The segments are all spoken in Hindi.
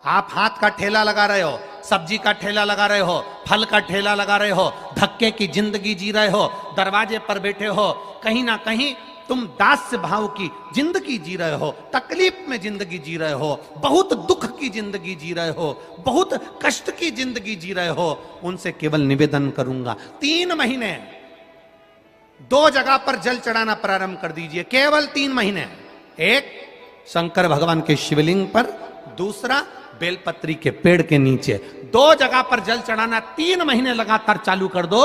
आप हाथ का ठेला लगा रहे हो, सब्जी का ठेला लगा रहे हो, फल का ठेला लगा रहे हो, धक्के की जिंदगी जी रहे हो, दरवाजे पर बैठे हो, कहीं ना कहीं तुम दास्य भाव की जिंदगी जी रहे हो, तकलीफ में जिंदगी जी रहे हो, बहुत दुख की जिंदगी जी रहे हो, बहुत कष्ट की जिंदगी जी रहे हो। उनसे केवल निवेदन करूंगा 3 महीने 2 जगह पर जल चढ़ाना प्रारंभ कर दीजिए, केवल 3 महीने। एक शंकर भगवान के शिवलिंग पर, दूसरा बेलपत्री के पेड़ के नीचे। 2 जगह पर जल चढ़ाना 3 महीने लगातार चालू कर दो,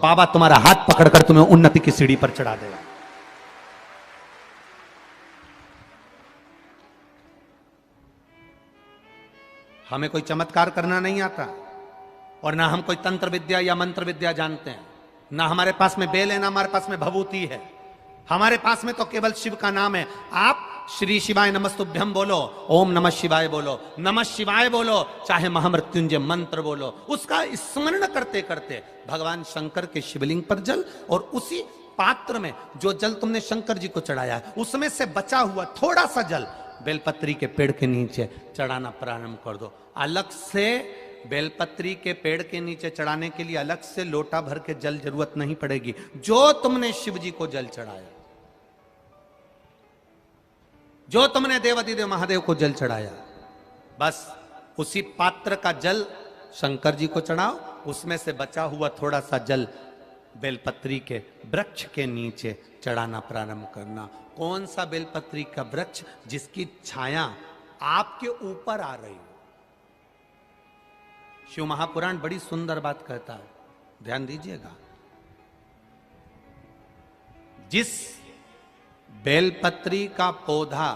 बाबा तुम्हारा हाथ पकड़कर तुम्हें उन्नति की सीढ़ी पर चढ़ा देगा। हमें कोई चमत्कार करना नहीं आता, और ना हम कोई तंत्र विद्या या मंत्र विद्या जानते हैं, ना हमारे पास में बेल है, ना हमारे पास में भभूति है। हमारे पास में तो केवल शिव का नाम है। आप श्री शिवाय नमस्तुभ्यम बोलो, ओम नमः शिवाय बोलो, नमः शिवाय बोलो, चाहे महामृत्युंजय मंत्र बोलो, उसका स्मरण करते करते भगवान शंकर के शिवलिंग पर जल, और उसी पात्र में जो जल तुमने शंकर जी को चढ़ाया है उसमें से बचा हुआ थोड़ा सा जल बेलपत्री के पेड़ के नीचे चढ़ाना प्रारंभ कर दो। अलग से बेलपत्री के पेड़ के नीचे चढ़ाने के लिए अलग से लोटा भर के जल जरूरत नहीं पड़ेगी। जो तुमने शिव जी को जल चढ़ाया, जो तुमने देवाधिदेव महादेव को जल चढ़ाया, बस उसी पात्र का जल शंकर जी को चढ़ाओ, उसमें से बचा हुआ थोड़ा सा जल बेलपत्री के वृक्ष के नीचे चढ़ाना प्रारंभ करना। कौन सा बेलपत्री का वृक्ष? जिसकी छाया आपके ऊपर आ रही हो। शिव महापुराण बड़ी सुंदर बात कहता है, ध्यान दीजिएगा। जिस बेलपत्री का पौधा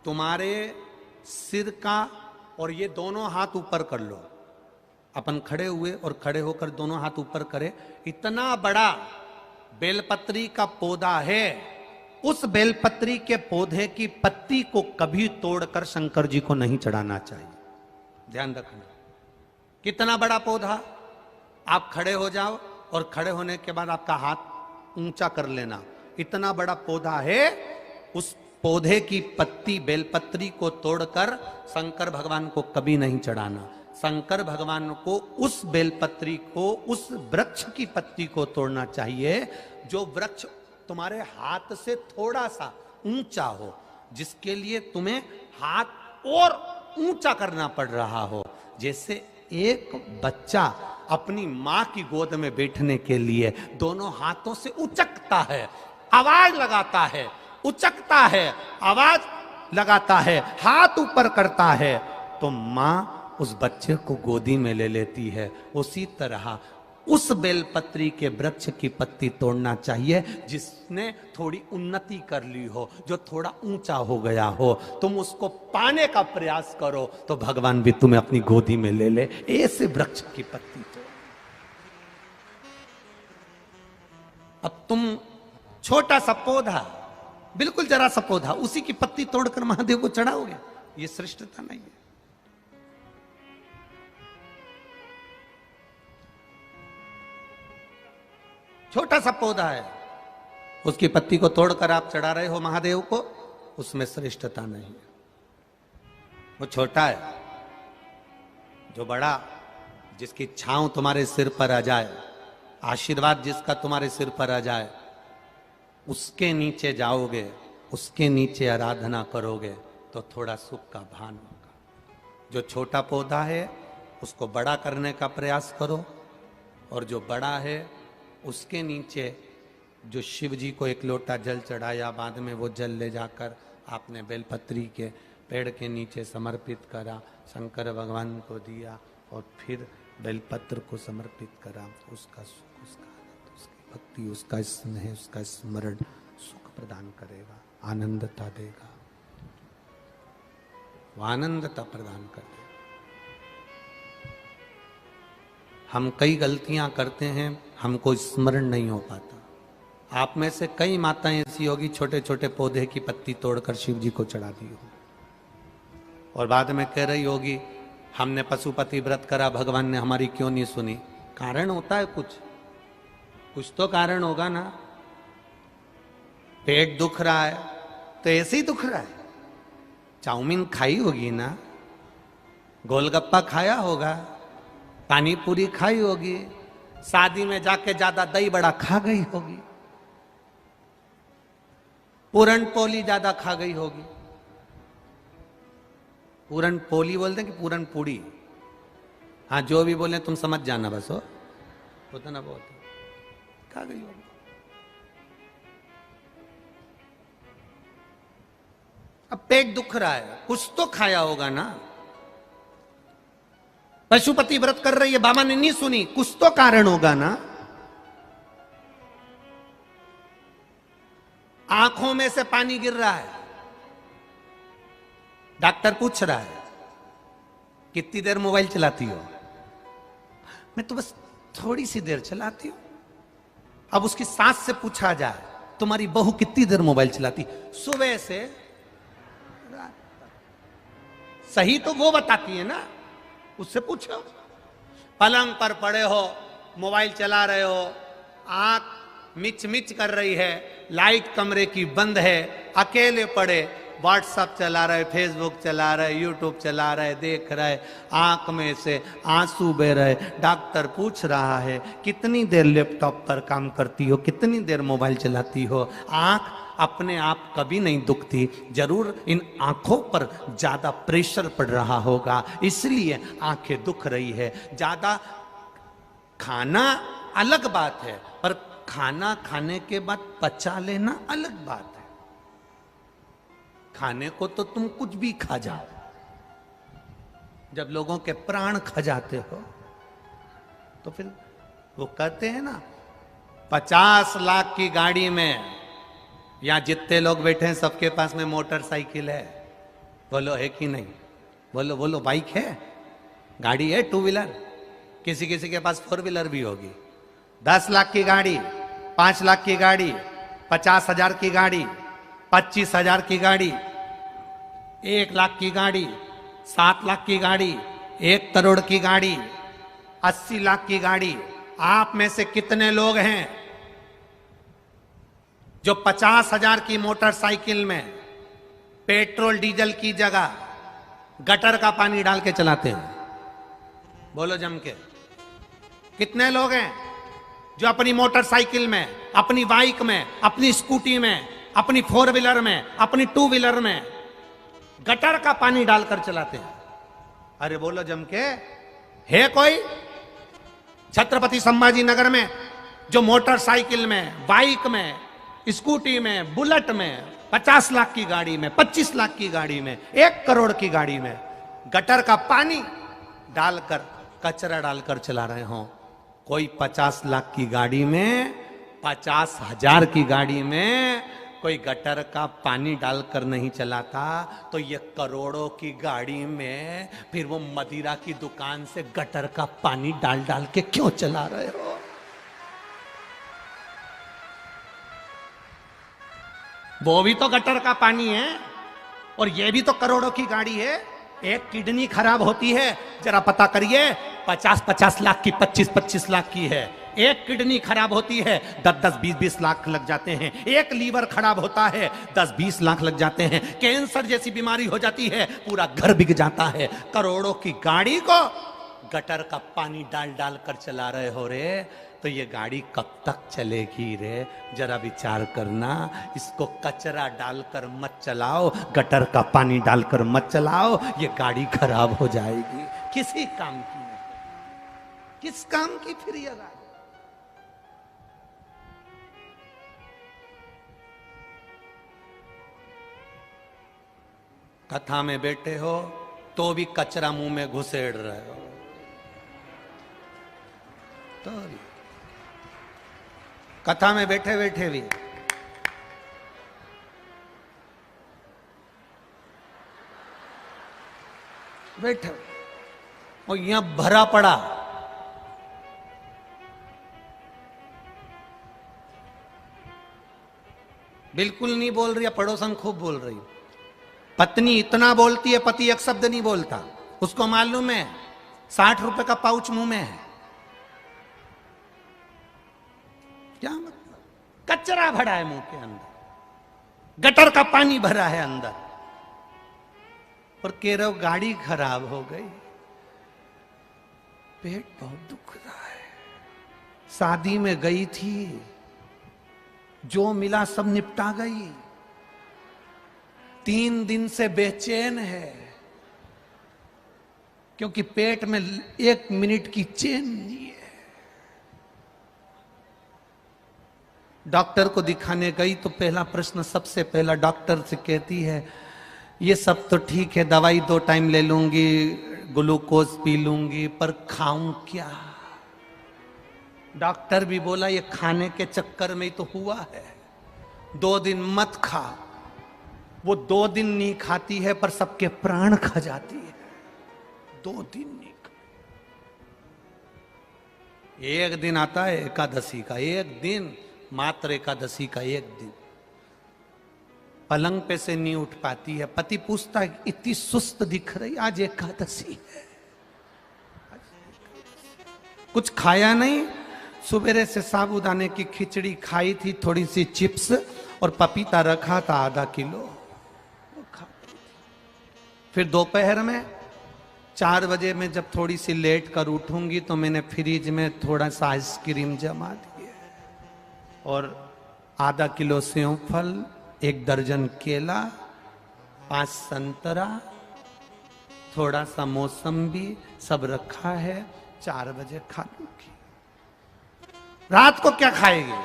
तुम्हारे सिर का, और ये दोनों हाथ ऊपर कर लो, अपन खड़े हुए और खड़े होकर दोनों हाथ ऊपर करें, इतना बड़ा बेलपत्री का पौधा है, उस बेलपत्री के पौधे की पत्ती को कभी तोड़कर शंकर जी को नहीं चढ़ाना चाहिए। ध्यान रखना, कितना बड़ा पौधा। आप खड़े हो जाओ और खड़े होने के बाद आपका हाथ ऊंचा कर लेना। इतना बड़ा पौधा है, उस पौधे की पत्ती बेलपत्री को तोड़कर शंकर भगवान को कभी नहीं चढ़ाना। शंकर भगवान को उस बेलपत्री को, उस वृक्ष की पत्ती को तोड़ना चाहिए जो वृक्ष तुम्हारे हाथ से थोड़ा सा ऊंचा हो, जिसके लिए तुम्हें हाथ और ऊंचा करना पड़ रहा हो। जैसे एक बच्चा अपनी मां की गोद में बैठने के लिए दोनों हाथों से उचकता है, आवाज लगाता है, उचकता है, आवाज लगाता है, हाथ ऊपर करता है, तो मां उस बच्चे को गोदी में ले लेती है। उसी तरह उस बेलपत्री के वृक्ष की पत्ती तोड़ना चाहिए जिसने थोड़ी उन्नति कर ली हो, जो थोड़ा ऊंचा हो गया हो। तुम उसको पाने का प्रयास करो तो भगवान भी तुम्हें अपनी गोदी में ले ले। ऐसे वृक्ष की पत्ती तोड़। अब तुम छोटा सा पौधा, बिल्कुल जरा सा पौधा, उसी की पत्ती तोड़कर महादेव को चढ़ाओगे, ये श्रेष्ठता नहीं है। छोटा सा पौधा है, उसकी पत्ती को तोड़कर आप चढ़ा रहे हो महादेव को, उसमें श्रेष्ठता नहीं है। वो छोटा है। जो बड़ा, जिसकी छांव तुम्हारे सिर पर आ जाए, आशीर्वाद जिसका तुम्हारे सिर पर आ जाए, उसके नीचे जाओगे, उसके नीचे आराधना करोगे तो थोड़ा सुख का भान होगा। जो छोटा पौधा है उसको बड़ा करने का प्रयास करो, और जो बड़ा है उसके नीचे जो शिव जी को एक लोटा जल चढ़ाया, बाद में वो जल ले जाकर आपने बेलपत्री के पेड़ के नीचे समर्पित करा, शंकर भगवान को दिया, और फिर बेलपत्र को समर्पित करा। उसका सुख, उसका आनंद, उसकी भक्ति, उसका स्नेह, उसका स्मरण सुख प्रदान करेगा, आनंदता देगा, वो आनंदता प्रदान कर देगा। हम कई गलतियां करते हैं, हमको स्मरण नहीं हो पाता। आप में से कई माताएं ऐसी होगी, छोटे छोटे पौधे की पत्ती तोड़कर शिव जी को चढ़ा दी हो, और बाद में कह रही होगी हमने पशुपति व्रत करा, भगवान ने हमारी क्यों नहीं सुनी। कारण होता है, कुछ तो कारण होगा ना। पेट दुख रहा है तो ऐसे ही दुख रहा है, चाउमीन खाई होगी ना, गोलगप्पा खाया होगा, पानी पूरी खाई होगी, शादी में जाके ज्यादा दही बड़ा खा गई होगी, पूरन पोली ज्यादा खा गई होगी। पूरन पोली बोलते हैं कि पूरन पूड़ी? हाँ, जो भी बोले तुम समझ जाना, बस हो होता ना बहुत खा गई होगी। अब पेट दुख रहा है, कुछ तो खाया होगा ना। पशुपति व्रत कर रही है, बाबा ने नहीं सुनी, कुछ तो कारण होगा ना। आंखों में से पानी गिर रहा है, डॉक्टर पूछ रहा है कितनी देर मोबाइल चलाती हो? मैं तो बस थोड़ी सी देर चलाती हूं। अब उसकी सास से पूछा जाए तुम्हारी बहू कितनी देर मोबाइल चलाती? सुबह से रात तक। सही तो वो बताती है ना, उससे पूछो। पलंग पर पड़े हो, मोबाइल चला रहे हो, आंख मिच मिच कर रही है, लाइट कमरे की बंद है, अकेले पड़े, व्हाट्सएप चला रहे, फेसबुक चला रहे, यूट्यूब चला रहे, देख रहे, आंख में से आंसू बह रहे। डॉक्टर पूछ रहा है कितनी देर लैपटॉप पर काम करती हो, कितनी देर मोबाइल चलाती हो? आंख अपने आप कभी नहीं दुखती, जरूर इन आंखों पर ज्यादा प्रेशर पड़ रहा होगा, इसलिए आंखें दुख रही है। ज्यादा खाना अलग बात है, पर खाना खाने के बाद पचा लेना अलग बात है। खाने को तो तुम कुछ भी खा जाओ, जब लोगों के प्राण खा जाते हो तो फिर वो कहते हैं ना, 50 लाख की गाड़ी में, यहां जितने लोग बैठे हैं सबके पास में मोटरसाइकिल है, बोलो है कि नहीं? बोलो बोलो, बाइक है, गाड़ी है, टू व्हीलर, किसी किसी के पास 4 व्हीलर भी होगी। 10 लाख की गाड़ी, 5 लाख की गाड़ी, 50,000 की गाड़ी, 25,000 की गाड़ी, 1 लाख की गाड़ी, 7 लाख की गाड़ी, 1 करोड़ की गाड़ी, 80 लाख की गाड़ी। आप में से कितने लोग हैं जो 50,000 की मोटरसाइकिल में पेट्रोल डीजल की जगह गटर का पानी डाल के चलाते हैं? बोलो जम के। कितने लोग हैं जो अपनी मोटरसाइकिल में, अपनी बाइक में, अपनी स्कूटी में, अपनी 4 व्हीलर में, अपनी 2 व्हीलर में गटर का पानी डालकर चलाते हैं? अरे बोलो जम के, है कोई? छत्रपति संभाजी नगर में जो मोटरसाइकिल में, बाइक में, स्कूटी में, बुलेट में, 50 लाख की गाड़ी में, 25 लाख की गाड़ी में, 1 करोड़ की गाड़ी में गटर का पानी डालकर, कचरा डालकर चला रहे हो? कोई 50 लाख की गाड़ी में, 50,000 की गाड़ी में कोई गटर का पानी डालकर नहीं चलाता, तो ये करोड़ों की गाड़ी में फिर वो मदिरा की दुकान से गटर का पानी डाल डाल के क्यों चला रहे हो? वो भी तो गटर का पानी है, और ये भी तो करोड़ों की गाड़ी है। एक किडनी खराब होती है, जरा पता करिए, 50-50 लाख की, 25-25 लाख की है। एक किडनी खराब होती है, 10-10, 20-20 लाख लग जाते हैं। एक लीवर खराब होता है, 10-20 लाख लग जाते हैं। कैंसर जैसी बीमारी हो जाती है, पूरा घर बिक जाता है। करोड़ों की गाड़ी को गटर का पानी डाल डाल कर चला रहे हो रे, तो ये गाड़ी कब तक चलेगी रे? जरा विचार करना। इसको कचरा डालकर मत चलाओ, गटर का पानी डालकर मत चलाओ, ये गाड़ी खराब हो जाएगी। किसी काम की नहीं, किस काम की फिर ये गाड़ी? कथा में बैठे हो तो भी कचरा मुंह में घुसेड़ रहे हो, तो कथा में बैठे बैठे भी बैठे और यहां भरा पड़ा। बिल्कुल नहीं बोल रही है, पड़ोसन खूब बोल रही। पत्नी इतना बोलती है, पति एक शब्द नहीं बोलता। उसको मालूम है 60 रुपए का पाउच मुंह में है। क्या मतलब? कचरा भरा है मुंह के अंदर, गटर का पानी भरा है अंदर, और कह रहे हो गाड़ी खराब हो गई। पेट बहुत दुख रहा है, शादी में गई थी, जो मिला सब निपटा गई, 3 दिन से बेचैन है, क्योंकि पेट में 1 मिनट की चैन नहीं है। डॉक्टर को दिखाने गई तो पहला प्रश्न सबसे पहला डॉक्टर से कहती है, ये सब तो ठीक है, दवाई 2 टाइम ले लूंगी, ग्लूकोज पी लूंगी, पर खाऊं क्या? डॉक्टर भी बोला ये खाने के चक्कर में ही तो हुआ है, 2 दिन मत खा। वो 2 दिन नहीं खाती है पर सबके प्राण खा जाती है। 2 दिन नहीं खा। एक दिन आता है एकादशी का, एक दिन मात्र एकादशी का, एक दिन पलंग पे से नहीं उठ पाती है। पति पूछता है इतनी सुस्त दिख रही, आज एकादशी है, कुछ खाया नहीं, सुबेरे से साबूदाने की खिचड़ी खाई थी, थोड़ी सी चिप्स और पपीता रखा था आधा किलो, वो खाती थी। फिर दोपहर में 4 बजे में जब थोड़ी सी लेट कर उठूंगी तो मैंने फ्रिज में थोड़ा सा आइसक्रीम जमा दिया और आधा किलो सेव फल, 1 दर्जन केला, 5 संतरा, थोड़ा सा मौसम्बी सब रखा है, 4 बजे खा लूंगी। रात को क्या खाएगी?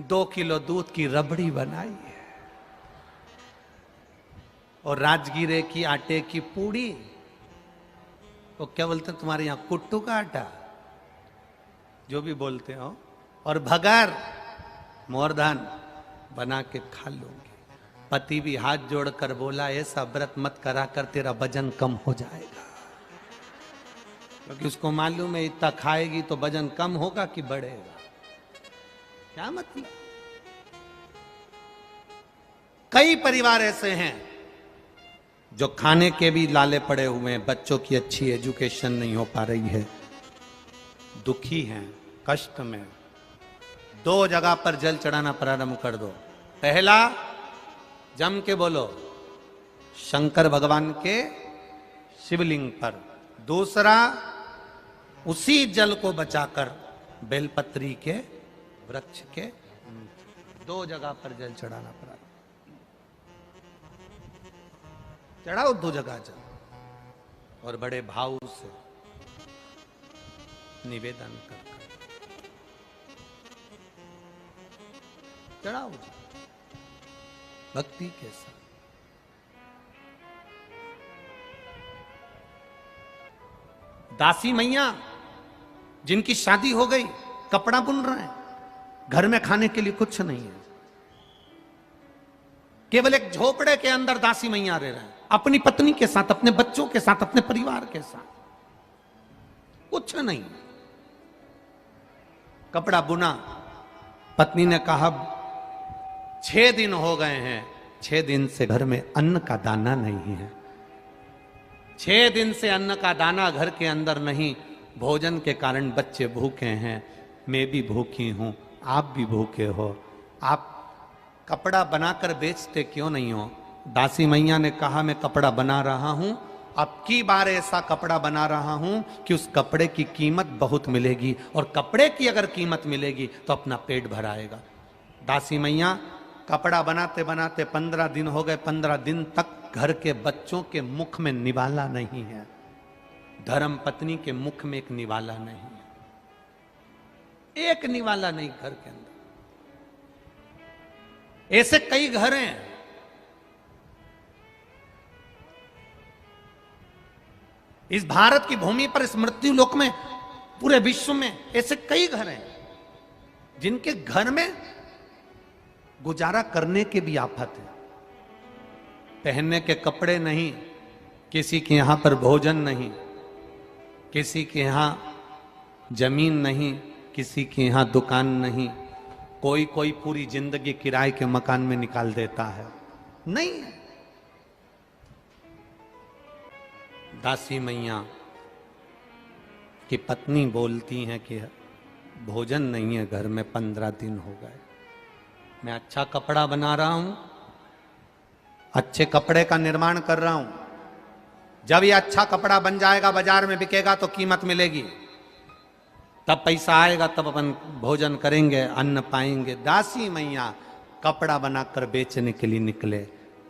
2 किलो दूध की रबड़ी बनाई है और राजगीरे की आटे की पूड़ी, तो क्या बोलते हैं तुम्हारे यहां, कुट्टू का आटा, जो भी बोलते हो, और भगर मोरधान बना के खा लूंगी। पति भी हाथ जोड़कर बोला ऐसा व्रत मत करा कर, तेरा वजन कम हो जाएगा, क्योंकि उसको मालूम है इतना खाएगी तो वजन कम होगा कि बढ़ेगा। क्या मतलब? कई परिवार ऐसे हैं जो खाने के भी लाले पड़े हुए हैं, बच्चों की अच्छी एजुकेशन नहीं हो पा रही है, दुखी हैं, कष्ट में। 2 जगह पर जल चढ़ाना प्रारंभ कर दो। पहला, जम के बोलो, शंकर भगवान के शिवलिंग पर। दूसरा, उसी जल को बचाकर बेलपत्री के वृक्ष के 2 जगह पर जल चढ़ाना पड़ा। चढ़ाओ 2 जगह जल और बड़े भाव से निवेदन कर चढ़ाओ भक्ति के साथ। दासी मैया जिनकी शादी हो गई, कपड़ा बुन रहे हैं, घर में खाने के लिए कुछ नहीं है, केवल एक झोपड़े के अंदर दासी मैया रह रहे हैं, अपनी पत्नी के साथ, अपने बच्चों के साथ, अपने परिवार के साथ, कुछ नहीं। कपड़ा बुना, पत्नी ने कहा 6 दिन हो गए हैं, 6 दिन से घर में अन्न का दाना नहीं है, 6 दिन से अन्न का दाना घर के अंदर नहीं, भोजन के कारण बच्चे भूखे हैं, मैं भी भूखी हूं, आप भी भूखे हो, आप कपड़ा बनाकर बेचते क्यों नहीं हो? दासी मैया ने कहा मैं कपड़ा बना रहा हूं, अब की बार ऐसा कपड़ा बना रहा हूं कि उस कपड़े की कीमत बहुत मिलेगी, और कपड़े की अगर कीमत मिलेगी तो अपना पेट भराएगा। दासी मैया कपड़ा बनाते बनाते 15 दिन हो गए, 15 दिन तक घर के बच्चों के मुख में निवाला नहीं है, धर्म पत्नी के मुख में एक निवाला नहीं है, एक निवाला नहीं घर के अंदर। ऐसे कई घर हैं। इस भारत की भूमि पर, इस मृत्यु लोक में, पूरे विश्व में ऐसे कई घर हैं जिनके घर में गुजारा करने के भी आफत है, पहनने के कपड़े नहीं, किसी के यहां पर भोजन नहीं, किसी के यहां जमीन नहीं, किसी के यहां दुकान नहीं, कोई कोई पूरी जिंदगी किराए के मकान में निकाल देता है, नहीं है। दासी मैया की पत्नी बोलती हैं कि भोजन नहीं है घर में, 15 दिन हो गए, मैं अच्छा कपड़ा बना रहा हूं, अच्छे कपड़े का निर्माण कर रहा हूं, जब ये अच्छा कपड़ा बन जाएगा, बाजार में बिकेगा तो कीमत मिलेगी, तब पैसा आएगा, तब अपन भोजन करेंगे, अन्न पाएंगे। दासी मैया कपड़ा बनाकर बेचने के लिए निकले।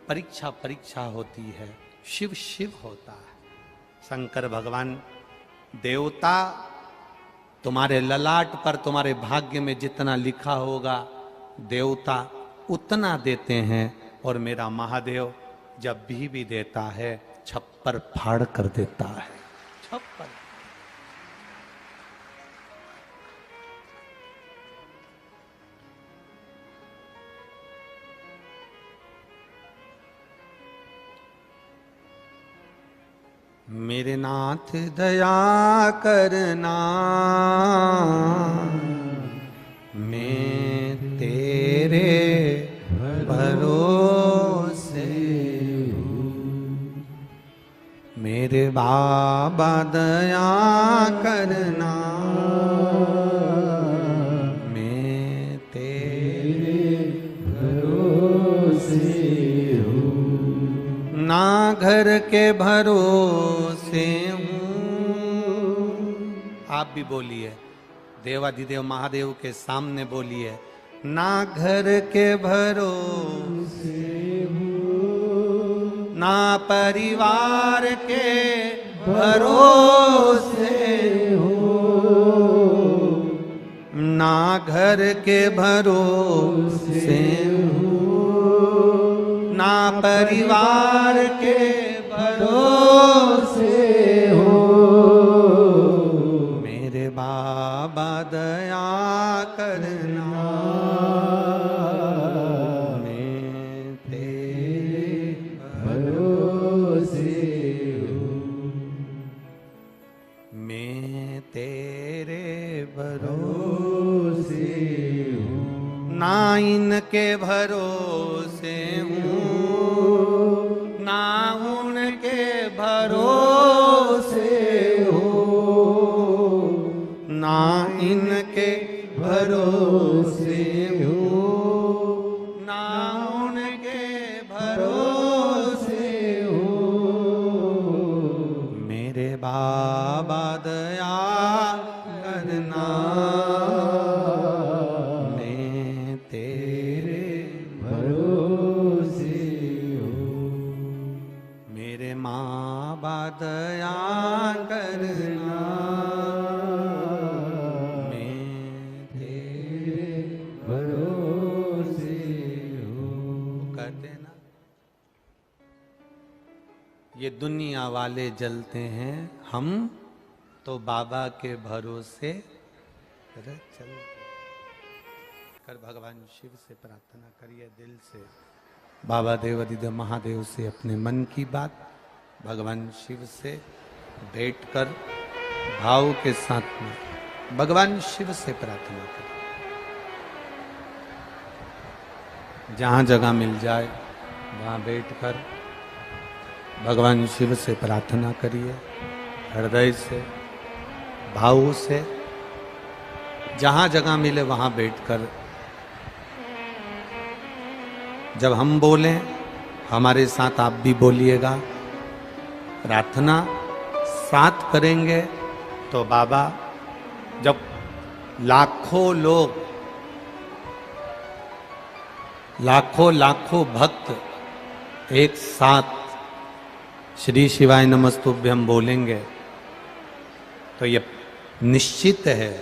परीक्षा परीक्षा होती है, शिव शिव होता है। शंकर भगवान, देवता तुम्हारे ललाट पर, तुम्हारे भाग्य में जितना लिखा होगा देवता उतना देते हैं, और मेरा महादेव जब भी देता है छप्पर फाड़ कर देता है। छप्पर मेरे नाथ दया करना, मैं तेरे भरोसे हूँ। मेरे बाबा दया करना, मैं तेरे भरोसे हूँ। ना घर के भरोसे हूँ। आप भी बोलिए, देवाधिदेव महादेव के सामने बोलिए, ना घर के भरोसे हूँ, ना परिवार के भरोसे हूँ, ना घर के भरोसे हूँ, ना परिवार के भरोसे हूँ। मेरे बाबा दया करना, मैं तेरे भरोसे हूँ। मैं तेरे भरोसे हूँ। ना इनके भरोसे हूँ, ना उनके भरोसे हूँ, ना इनके भरोसे हूँ, ना उनके भरोसे हूँ। मेरे बाबा दया करना, मैं तेरे भरोसे हूँ। मेरे माँ बाप दया करना, मैं तेरे भरोसे हूँ। कहते हैं ना, ये दुनिया वाले जलते हैं, हम तो बाबा के भरोसे चल कर। भगवान शिव से प्रार्थना करिए दिल से, बाबा देवाधिदेव महादेव से अपने मन की बात भगवान शिव से बैठकर भाव के साथ में भगवान शिव से प्रार्थना करिए। जहाँ जगह मिल जाए वहाँ बैठकर भगवान शिव से प्रार्थना करिए, हृदय से, भाव से। जहाँ जगह मिले वहाँ बैठकर जब हम बोलें हमारे साथ आप भी बोलिएगा। प्रार्थना साथ करेंगे तो बाबा, जब लाखों लोग, लाखों लाखों भक्त एक साथ श्री शिवाय नमस्तुभ्यम बोलेंगे तो ये निश्चित है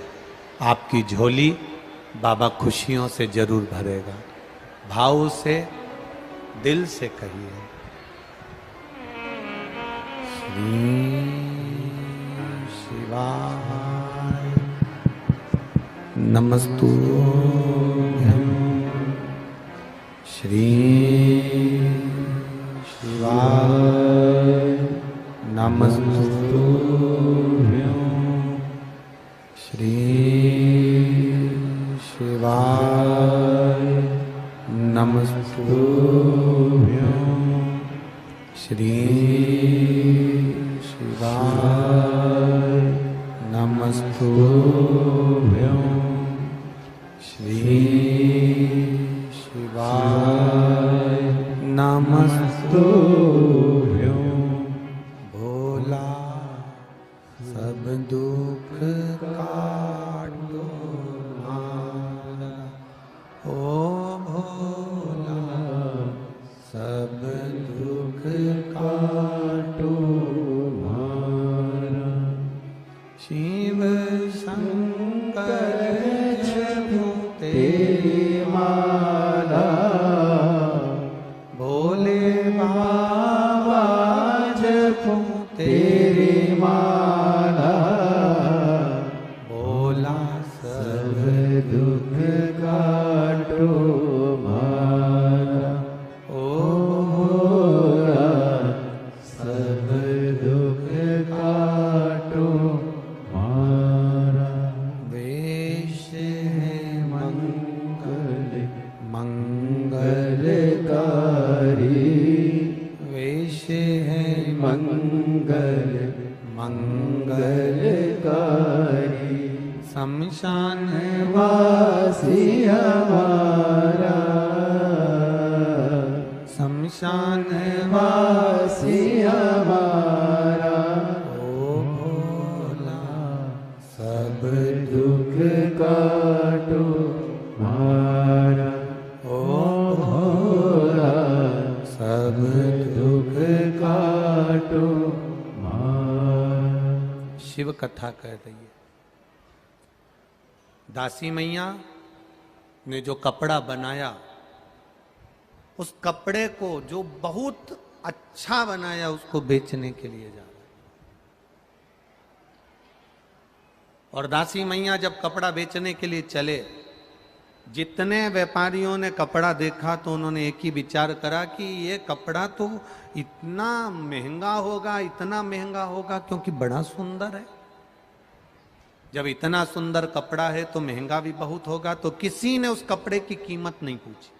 आपकी झोली बाबा खुशियों से जरूर भरेगा। भाव से, दिल से कहिए, श्री शिवाय नमस्तुभ्यम, श्री शिवाय नमस्तुभ्यम, श्री शिवाय नमस्तुभ्यम, श्री शिवाय नमस्तुभ्यम, श्री शिवाय नमस्तुभ्यम। भो सब दुख काटो मारा, ओ भोला सब दुख काटो मारा। शिव शंकर जपो तेरी माला, भोले बाबा जपो तेरी माला, भोला सब दुख काटो मारा, ओ भोला सब दुख काटो मारा। वेश है मंगल मंगलकारी, वेश है मंगल मंगलकारी, शमशान वासी हमारा, शमशान वासी हमारा, ओ भोला सब दुख काटो मारा, ओ भोला सब दुख काटो मारा। शिव कथा कह रही है। दासी मैया ने जो कपड़ा बनाया, उस कपड़े को जो बहुत अच्छा बनाया उसको बेचने के लिए जा रहा है। और दासी मैया जब कपड़ा बेचने के लिए चले, जितने व्यापारियों ने कपड़ा देखा तो उन्होंने एक ही विचार करा कि ये कपड़ा तो इतना महंगा होगा, इतना महंगा होगा, क्योंकि बड़ा सुंदर है। जब इतना सुंदर कपड़ा है तो महंगा भी बहुत होगा। तो किसी ने उस कपड़े की कीमत नहीं पूछी।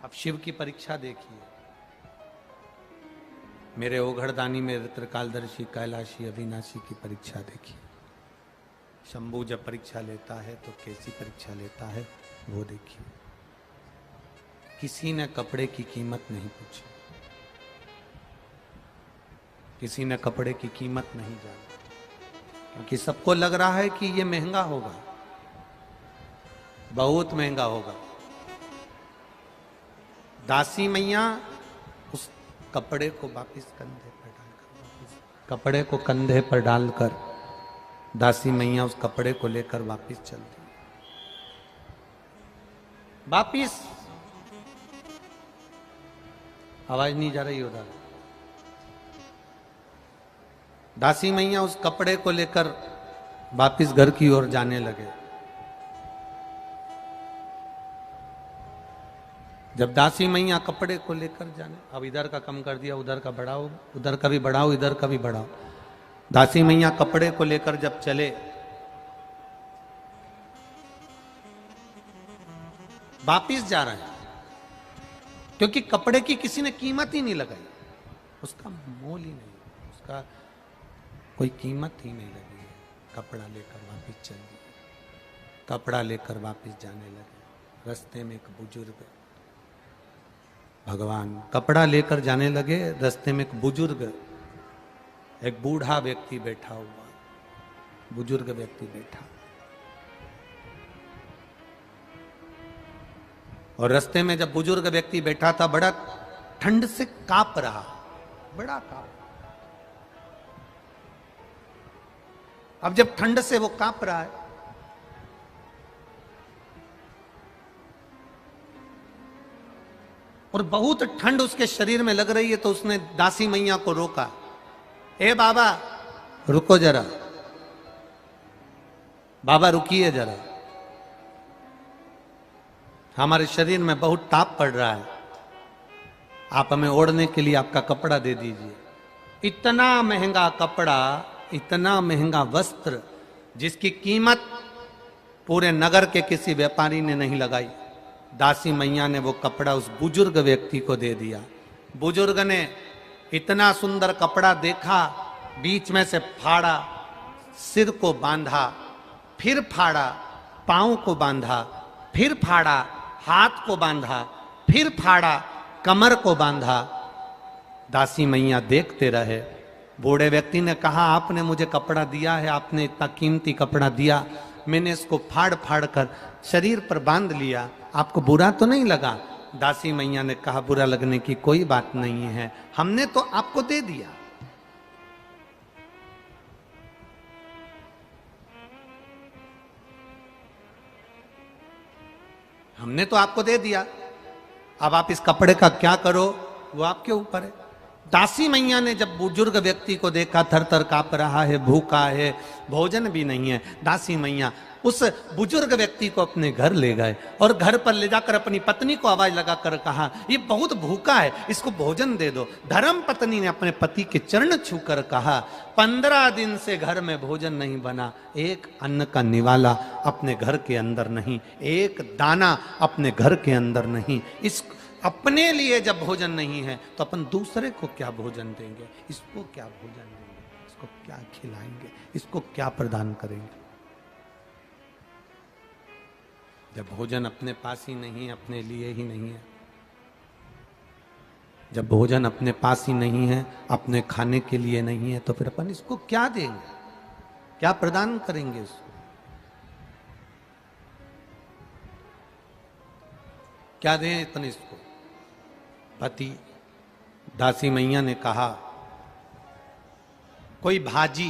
अब शिव की परीक्षा देखिए। मेरे ओघड़दानी में त्रिकालदर्शी कैलाशी अविनाशी की परीक्षा देखिए। शंभू जब परीक्षा लेता है तो कैसी परीक्षा लेता है वो देखिए। किसी ने कपड़े की कीमत नहीं पूछी, किसी ने कपड़े की कीमत नहीं जानी, क्योंकि सबको लग रहा है कि ये महंगा होगा, बहुत महंगा होगा। दासी मैया उस कपड़े को वापिस कंधे पर डालकर, कपड़े को कंधे पर डालकर दासी मैया उस कपड़े को लेकर वापिस चलती। वापिस आवाज नहीं जा रही उधर। दासी मैया उस कपड़े को लेकर वापिस घर की ओर जाने लगे। जब दासी मैया कपड़े को लेकर जाने, अब इधर का कम कर दिया, उधर का बढ़ाओ, उधर का भी बढ़ाओ, इधर का भी बढ़ाओ। दासी मैया कपड़े को लेकर जब चले, वापिस जा रहे हैं, क्योंकि कपड़े की किसी ने कीमत ही नहीं लगाई, उसका मोल ही नहीं, उसका कोई कीमत ही नहीं लगी है। कपड़ा लेकर वापिस चल दिए, कपड़ा लेकर वापिस जाने लगे। रास्ते में एक बुजुर्ग, भगवान कपड़ा लेकर जाने लगे, रास्ते में एक बुजुर्ग, एक बूढ़ा व्यक्ति बैठा हुआ, बुजुर्ग व्यक्ति बैठा, और रास्ते में जब बुजुर्ग व्यक्ति बैठा था, बड़ा ठंड से कांप रहा, बड़ा कांप। अब जब ठंड से वो कांप रहा है, और बहुत ठंड उसके शरीर में लग रही है, तो उसने दासी मैया को रोका, ए बाबा रुको जरा, बाबा रुकिए जरा, हमारे शरीर में बहुत ताप पड़ रहा है, आप हमें ओढ़ने के लिए आपका कपड़ा दे दीजिए। इतना महंगा कपड़ा, इतना महंगा वस्त्र, जिसकी कीमत पूरे नगर के किसी व्यापारी ने नहीं लगाई, दासी मैया ने वो कपड़ा उस बुजुर्ग व्यक्ति को दे दिया। बुजुर्ग ने इतना सुंदर कपड़ा देखा, बीच में से फाड़ा, सिर को बांधा, फिर फाड़ा, पांव को बांधा, फिर फाड़ा, हाथ को बांधा, फिर फाड़ा, कमर को बांधा। दासी मैया देखते रहे, बूढ़े व्यक्ति ने कहा, आपने मुझे कपड़ा दिया है, आपने इतना कीमती कपड़ा दिया, मैंने इसको फाड़ फाड़ कर शरीर पर बांध लिया, आपको बुरा तो नहीं लगा? दासी मैया ने कहा, बुरा लगने की कोई बात नहीं है, हमने तो आपको दे दिया। हमने तो आपको दे दिया, अब आप इस कपड़े का क्या करो वो आपके ऊपर है। दासी मैया ने जब बुजुर्ग व्यक्ति को देखा, थर थर कांप रहा है, भूखा है, भोजन भी नहीं है, दासी मैया उस बुजुर्ग व्यक्ति को अपने घर ले गए और घर पर ले जाकर अपनी पत्नी को आवाज लगाकर कहा, ये बहुत भूखा है, इसको भोजन दे दो। धर्म पत्नी ने अपने पति के चरण छूकर कहा, 15 दिन से घर में भोजन नहीं बना, एक अन्न का निवाला अपने घर के अंदर नहीं, एक दाना अपने घर के अंदर नहीं। इस अपने लिए जब भोजन नहीं है तो अपन दूसरे को क्या भोजन देंगे? इसको क्या भोजन देंगे? इसको क्या खिलाएंगे? इसको क्या प्रदान करेंगे? जब भोजन अपने पास ही नहीं है, अपने लिए ही नहीं है, जब भोजन अपने पास ही नहीं है, अपने खाने के लिए नहीं है, तो फिर अपन इसको क्या देंगे? क्या प्रदान करेंगे इसको? क्या दें अपन इसको? पति दासी मैया ने कहा, कोई भाजी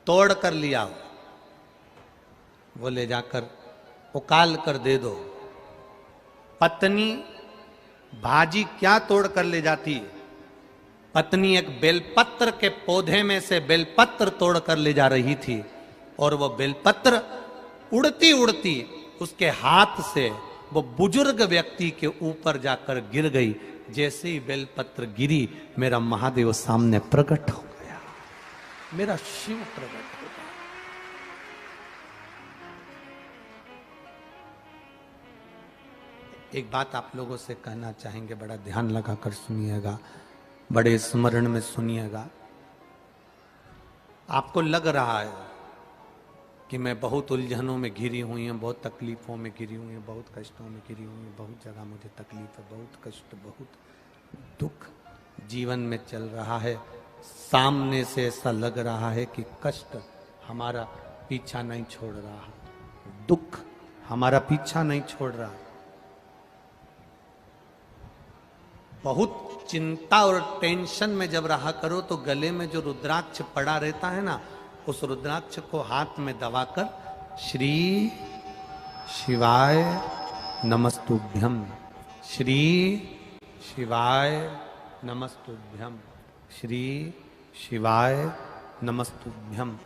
तोड़ कर लिया हो, वो ले जाकर उकाल कर दे दो। पत्नी भाजी क्या तोड़ कर ले जाती है? पत्नी एक बेलपत्र के पौधे में से बेलपत्र तोड़ कर ले जा रही थी और वो बेलपत्र उड़ती उड़ती उसके हाथ से वो बुजुर्ग व्यक्ति के ऊपर जाकर गिर गई। जैसे ही बेलपत्र गिरी, मेरा महादेव सामने प्रकट हो गया, मेरा शिव प्रकट हो गया। एक बात आप लोगों से कहना चाहेंगे, बड़ा ध्यान लगाकर सुनिएगा, बड़े स्मरण में सुनिएगा। आपको लग रहा है कि मैं बहुत उलझनों में घिरी हुई हूँ, बहुत तकलीफों में घिरी हुई हूँ, बहुत कष्टों में घिरी हुई हूँ, बहुत जगह मुझे तकलीफ है, बहुत कष्ट, बहुत दुख जीवन में चल रहा है। सामने से ऐसा लग रहा है कि कष्ट हमारा पीछा नहीं छोड़ रहा, दुख हमारा पीछा नहीं छोड़ रहा। बहुत चिंता और टेंशन में जब रहा करो तो गले में जो रुद्राक्ष पड़ा रहता है ना, उस रुद्राक्ष को हाथ में दबाकर श्री शिवाय नमस्तुभ्यम, श्री शिवाय नमस्तुभ्यम, श्री शिवाय नमस्तुभ्यम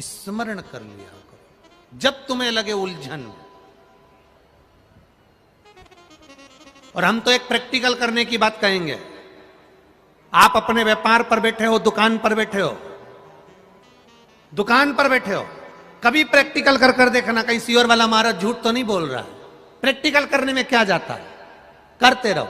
स्मरण कर लिया करो जब तुम्हें लगे उलझन। और हम तो एक प्रैक्टिकल करने की बात कहेंगे। आप अपने व्यापार पर बैठे हो, दुकान पर बैठे हो, दुकान पर बैठे हो, कभी प्रैक्टिकल कर कर देखना कहीं सीओर वाला महाराज झूठ तो नहीं बोल रहा है। प्रैक्टिकल करने में क्या जाता है, करते रहो।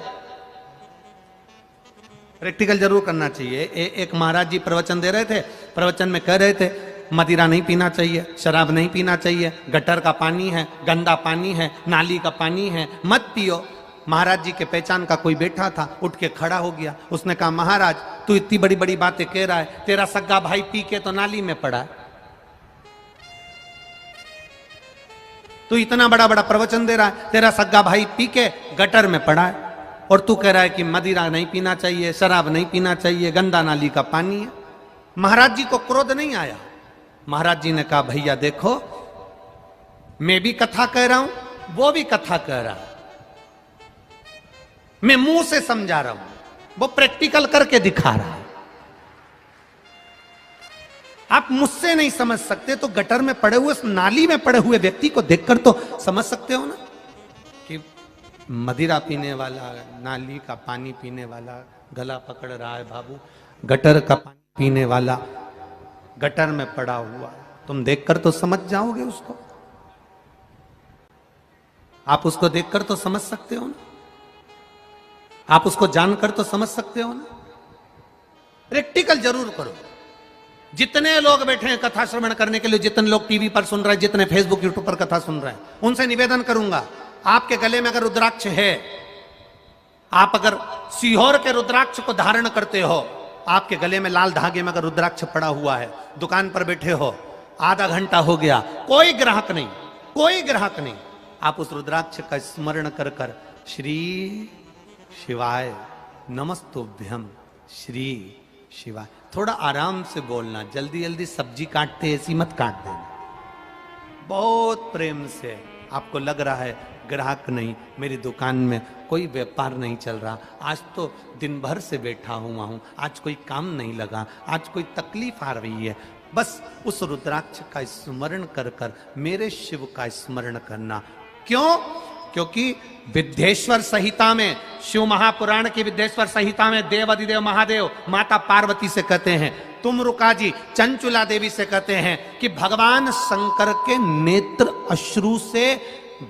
प्रैक्टिकल जरूर करना चाहिए। एक महाराज जी प्रवचन दे रहे थे, प्रवचन में कह रहे थे मदिरा नहीं पीना चाहिए, शराब नहीं पीना चाहिए, गटर का पानी है, गंदा पानी है, नाली का पानी है, मत पियो। महाराज जी के पहचान का कोई बैठा था, उठ के खड़ा हो गया। उसने कहा, महाराज तू इतनी बड़ी बड़ी बातें कह रहा है, तेरा सग्गा भाई पी के तो नाली में पड़ा है, तू इतना बड़ा बड़ा प्रवचन दे रहा है, तेरा सग्गा भाई पी के गटर में पड़ा है, और तू कह रहा है कि मदिरा नहीं पीना चाहिए, शराब नहीं पीना चाहिए, गंदा नाली का पानी है। महाराज जी को क्रोध नहीं आया। महाराज जी ने कहा, भैया देखो, मैं भी कथा कह रहा हूं, वो भी कथा कह रहा है, मैं मुंह से समझा रहा हूं, वो प्रैक्टिकल करके दिखा रहा है। आप मुझसे नहीं समझ सकते तो गटर में पड़े हुए, नाली में पड़े हुए व्यक्ति को देखकर तो समझ सकते हो ना कि मदिरा पीने वाला, नाली का पानी पीने वाला गला पकड़ रहा है बाबू, गटर का पानी पीने वाला गटर में पड़ा हुआ, तुम देखकर तो समझ जाओगे उसको। आप उसको देखकर तो समझ सकते हो ना, आप उसको जानकर तो समझ सकते हो ना। प्रैक्टिकल जरूर करो। जितने लोग बैठे हैं कथा श्रवण करने के लिए, जितने लोग टीवी पर सुन रहे हैं, जितने फेसबुक यूट्यूब पर कथा सुन रहे हैं, उनसे निवेदन करूंगा, आपके गले में अगर रुद्राक्ष है, आप अगर सीहोर के रुद्राक्ष को धारण करते हो आपके गले में लाल धागे में अगर रुद्राक्ष पड़ा हुआ है, दुकान पर बैठे हो, आधा घंटा हो गया, कोई ग्राहक नहीं, कोई ग्राहक नहीं, आप उस रुद्राक्ष का स्मरण कर कर श्री शिवाय नमस्तुभ्यम श्री शिवाय, थोड़ा आराम से बोलना, जल्दी जल्दी सब्जी काटते ऐसी मत काट देना, बहुत प्रेम से। आपको लग रहा है ग्राहक नहीं, मेरी दुकान में कोई व्यापार नहीं चल रहा, आज तो दिन भर से बैठा हुआ हूं, आज कोई काम नहीं लगा, आज कोई तकलीफ आ रही है, बस उस रुद्राक्ष का स्मरण कर कर मेरे शिव का स्मरण करना। क्यों? क्योंकि विद्येश्वर संहिता में, शिव महापुराण की विद्येश्वर संहिता में देव अधिदेव महादेव माता पार्वती से कहते हैं, तुम रुका जी चंचुला देवी से कहते हैं कि भगवान शंकर के नेत्र अश्रु से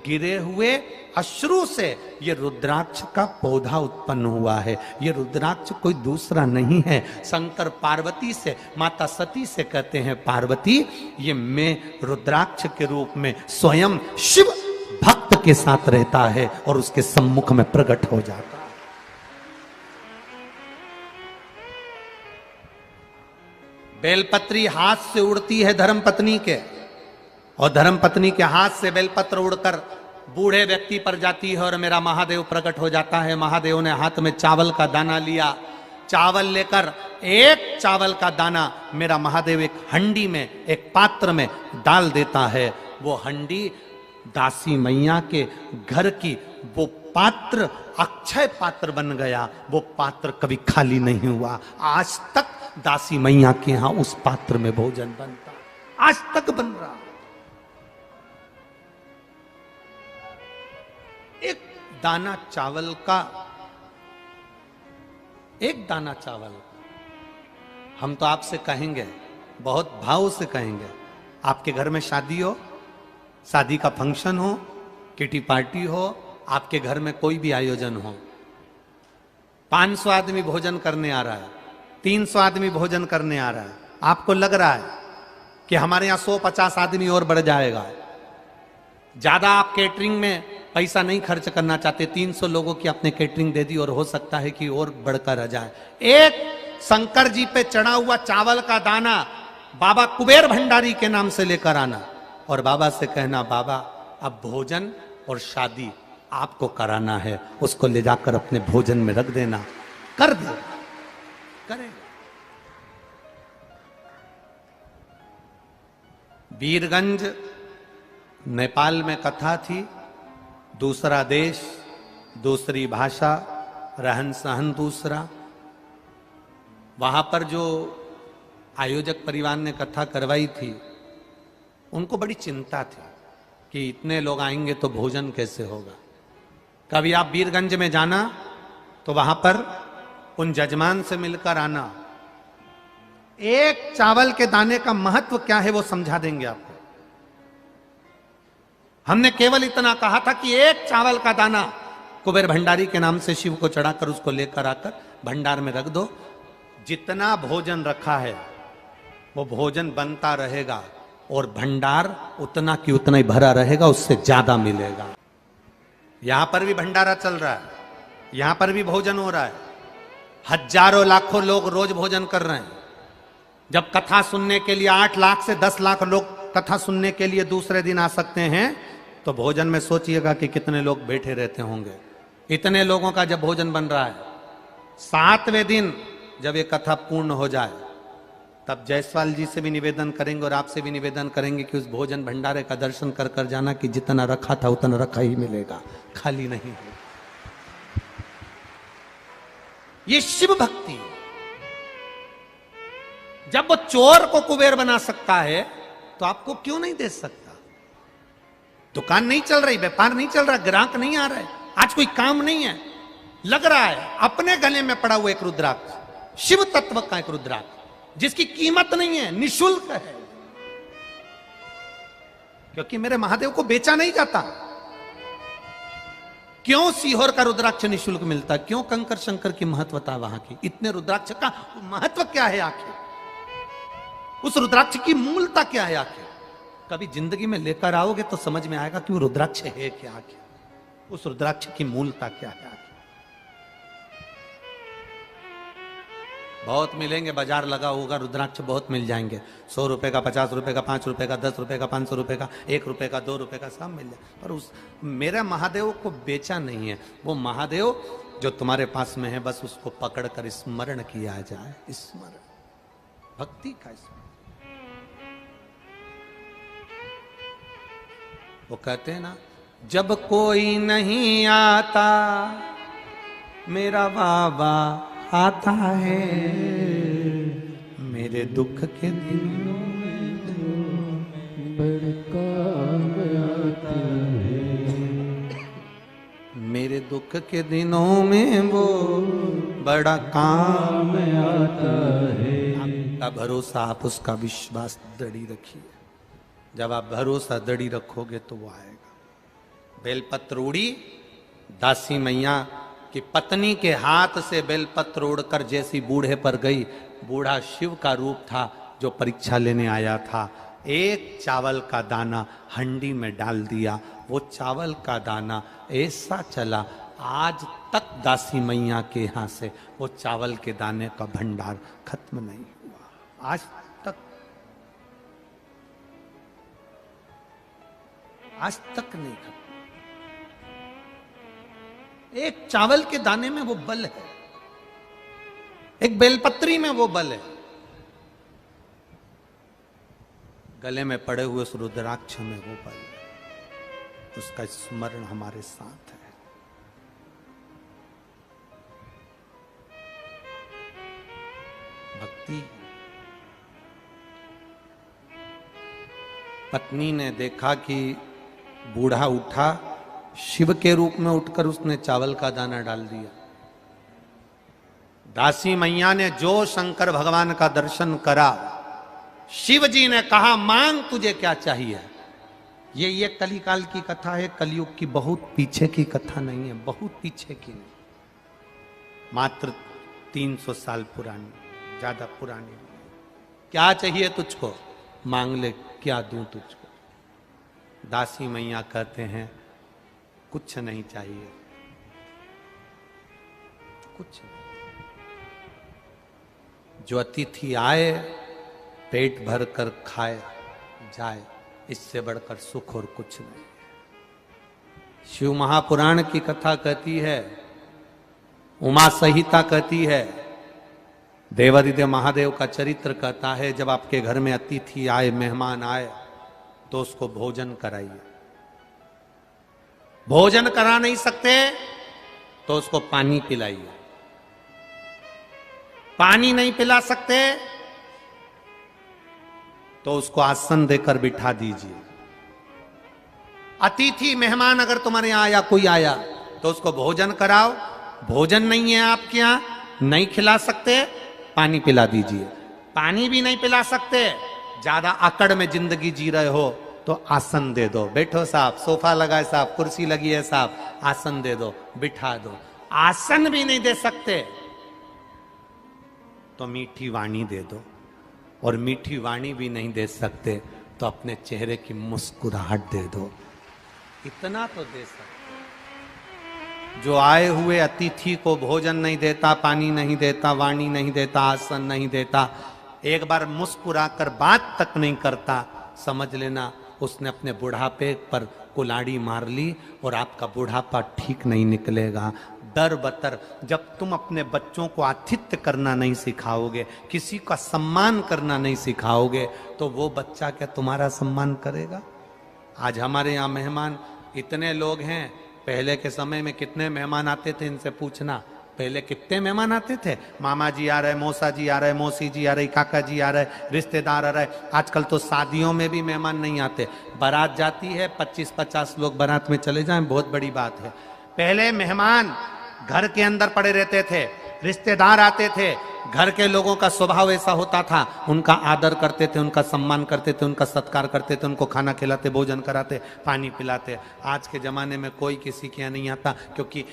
गिरे हुए अश्रु से ये रुद्राक्ष का पौधा उत्पन्न हुआ है। ये रुद्राक्ष कोई दूसरा नहीं है, शंकर पार्वती से, माता सती से कहते हैं, पार्वती ये मैं रुद्राक्ष के रूप में स्वयं शिव भक्त के साथ रहता है और उसके सम्मुख में प्रकट हो जाता है। बेलपत्री हाथ से उड़ती है धर्मपत्नी के, और धर्मपत्नी के हाथ से बेलपत्र उड़कर बूढ़े व्यक्ति पर जाती है और मेरा महादेव प्रकट हो जाता है। महादेव ने हाथ में चावल का दाना लिया, चावल लेकर एक चावल का दाना मेरा महादेव एक हंडी में, एक पात्र में डाल देता है। वो हंडी दासी मैया के घर की, वो पात्र अक्षय पात्र बन गया, वो पात्र कभी खाली नहीं हुआ। आज तक दासी मैया के यहां उस पात्र में भोजन बनता, आज तक बन रहा। एक दाना चावल का, एक दाना चावल, हम तो आपसे कहेंगे, बहुत भाव से कहेंगे, आपके घर में शादी हो, शादी का फंक्शन हो, किटी पार्टी हो, आपके घर में कोई भी आयोजन हो, 500 आदमी भोजन करने आ रहा है, 300 आदमी भोजन करने आ रहा है, आपको लग रहा है कि हमारे यहां 150 आदमी और बढ़ जाएगा, ज्यादा आप केटरिंग में पैसा नहीं खर्च करना चाहते, 300 लोगों की आपने केटरिंग दे दी और हो सकता है कि और बढ़कर आ जाए। एक शंकर जी पे चढ़ा हुआ चावल का दाना बाबा कुबेर भंडारी के नाम से लेकर आना और बाबा से कहना, बाबा अब भोजन और शादी आपको कराना है, उसको ले जाकर अपने भोजन में रख देना, कर दे, करेगा। वीरगंज नेपाल में कथा थी, दूसरा देश, दूसरी भाषा, रहन सहन दूसरा। वहां पर जो आयोजक परिवार ने कथा करवाई थी, उनको बड़ी चिंता थी कि इतने लोग आएंगे तो भोजन कैसे होगा। कभी आप वीरगंज में जाना तो वहां पर उन जजमान से मिलकर आना, एक चावल के दाने का महत्व क्या है वो समझा देंगे आपको। हमने केवल इतना कहा था कि एक चावल का दाना कुबेर भंडारी के नाम से शिव को चढ़ाकर उसको लेकर आकर भंडार में रख दो, जितना भोजन रखा है वो भोजन बनता रहेगा और भंडार उतना की उतना ही भरा रहेगा, उससे ज्यादा मिलेगा। यहां पर भी भंडारा चल रहा है, यहां पर भी भोजन हो रहा है, हजारों लाखों लोग रोज भोजन कर रहे हैं। जब कथा सुनने के लिए 8 लाख से 10 लाख लोग कथा सुनने के लिए दूसरे दिन आ सकते हैं, तो भोजन में सोचिएगा कि कितने लोग बैठे रहते होंगे। इतने लोगों का जब भोजन बन रहा है, 7वें दिन जब ये कथा पूर्ण हो जाए, तब जायसवाल जी से भी निवेदन करेंगे और आपसे भी निवेदन करेंगे कि उस भोजन भंडारे का दर्शन कर कर जाना कि जितना रखा था उतना रखा ही मिलेगा, खाली नहीं है। ये शिव भक्ति है। जब वो चोर को कुबेर बना सकता है तो आपको क्यों नहीं दे सकता? दुकान नहीं चल रही, व्यापार नहीं चल रहा, ग्राहक नहीं आ रहा है, आज कोई काम नहीं है, लग रहा है अपने गले में पड़ा हुआ एक रुद्राक्ष, शिव तत्व का एक रुद्राक्ष जिसकी कीमत नहीं है, निशुल्क है, क्योंकि मेरे महादेव को बेचा नहीं जाता। क्यों सीहोर का रुद्राक्ष निशुल्क मिलता? क्यों कंकर शंकर की महत्वता वहां की? इतने रुद्राक्ष का महत्व क्या है आखिर? उस रुद्राक्ष की मूलता क्या है आखिर? कभी जिंदगी में लेकर आओगे तो समझ में आएगा कि वो रुद्राक्ष है क्या आखिर, उस रुद्राक्ष की मूलता क्या है आखिर। बहुत मिलेंगे, बाजार लगा होगा, रुद्राक्ष बहुत मिल जाएंगे। 100 रुपए का, 50 रुपए का, 5 रुपए का, 10 रुपए का, 500 रुपए का, 1 रुपए का, 2 रुपए का, सब मिल जाए। पर उस मेरे महादेव को बेचा नहीं है। वो महादेव जो तुम्हारे पास में है, बस उसको पकड़कर स्मरण किया जाए। स्मरण, भक्ति का स्मरण। वो कहते हैं ना, जब कोई नहीं आता मेरा बाबा आता है, मेरे दुख के दिनों में बड़ा काम आता है, मेरे दुख के दिनों में वो बड़ा काम आता है। आपका भरोसा, आप उसका विश्वास दृढ़ी रखिए। जब आप भरोसा दृढ़ी रखोगे तो वो आएगा। बेलपत्र उड़ी, दासी मैया कि पत्नी के हाथ से बेलपत्र उड़कर जैसी बूढ़े पर गई, बूढ़ा शिव का रूप था जो परीक्षा लेने आया था। एक चावल का दाना हंडी में डाल दिया, वो चावल का दाना ऐसा चला, आज तक दासी मैया के यहाँ से वो चावल के दाने का भंडार खत्म नहीं हुआ। आज तक नहीं खत्म। एक चावल के दाने में वो बल है, एक बेलपत्री में वो बल है, गले में पड़े हुए उस रुद्राक्ष में वो बल है। उसका स्मरण हमारे साथ है। भक्ति। पत्नी ने देखा कि बूढ़ा उठा, शिव के रूप में उठकर उसने चावल का दाना डाल दिया। दासी मैया ने जो शंकर भगवान का दर्शन करा, शिव जी ने कहा मांग तुझे क्या चाहिए। ये कलिकाल की कथा है, कलयुग की बहुत पीछे की कथा नहीं है, बहुत पीछे की नहीं, मात्र 300 साल पुरानी, ज्यादा पुरानी नहीं। क्या चाहिए तुझको, मांग ले, क्या दूं तुझको। दासी मैया कहते हैं कुछ नहीं चाहिए, कुछ नहीं। जो अतिथि आए पेट भर कर खाए जाए, इससे बढ़कर सुख और कुछ नहीं। शिव महापुराण की कथा कहती है, उमा संहिता कहती है, देवादिदेव महादेव का चरित्र कहता है, जब आपके घर में अतिथि आए, मेहमान आए, तो उसको भोजन कराइए। भोजन करा नहीं सकते तो उसको पानी पिलाइए। पानी नहीं पिला सकते तो उसको आसन देकर बिठा दीजिए। अतिथि मेहमान अगर तुम्हारे यहां आया, कोई आया, तो उसको भोजन कराओ। भोजन नहीं है आपके यहां, नहीं खिला सकते, पानी पिला दीजिए। पानी भी नहीं पिला सकते, ज्यादा अकड़ में जिंदगी जी रहे हो, तो आसन दे दो, बैठो साहब, सोफा लगा है साहब, कुर्सी लगी है साहब, आसन दे दो, बिठा दो। आसन भी नहीं दे सकते तो मीठी वाणी दे दो, और मीठी वाणी भी नहीं दे सकते तो अपने चेहरे की मुस्कुराहट दे दो। इतना तो दे सकते। जो आए हुए अतिथि को भोजन नहीं देता, पानी नहीं देता, वाणी नहीं देता, आसन नहीं देता, एक बार मुस्कुराकर बात तक नहीं करता, समझ लेना उसने अपने बुढ़ापे पर कुल्हाड़ी मार ली और आपका बुढ़ापा ठीक नहीं निकलेगा। दर बतर जब तुम अपने बच्चों को आतिथ्य करना नहीं सिखाओगे, किसी का सम्मान करना नहीं सिखाओगे, तो वो बच्चा क्या तुम्हारा सम्मान करेगा। आज हमारे यहाँ मेहमान इतने लोग हैं, पहले के समय में कितने मेहमान आते थे इनसे पूछना। पहले कितने मेहमान आते थे, मामा जी आ रहे, मौसा जी आ रहे, मौसी जी आ रही, काका जी आ रहे, रिश्तेदार आ रहे। आजकल तो शादियों में भी मेहमान नहीं आते, बारात जाती है, 25-50 लोग बारात में चले जाएं, बहुत बड़ी बात है। पहले मेहमान घर के अंदर पड़े रहते थे, रिश्तेदार आते थे, घर के लोगों का स्वभाव ऐसा होता था, उनका आदर करते थे, उनका सम्मान करते थे, उनका सत्कार करते थे, उनको खाना खिलाते, भोजन कराते, पानी पिलाते। आज के ज़माने में कोई किसी के यहाँ नहीं आता, क्योंकि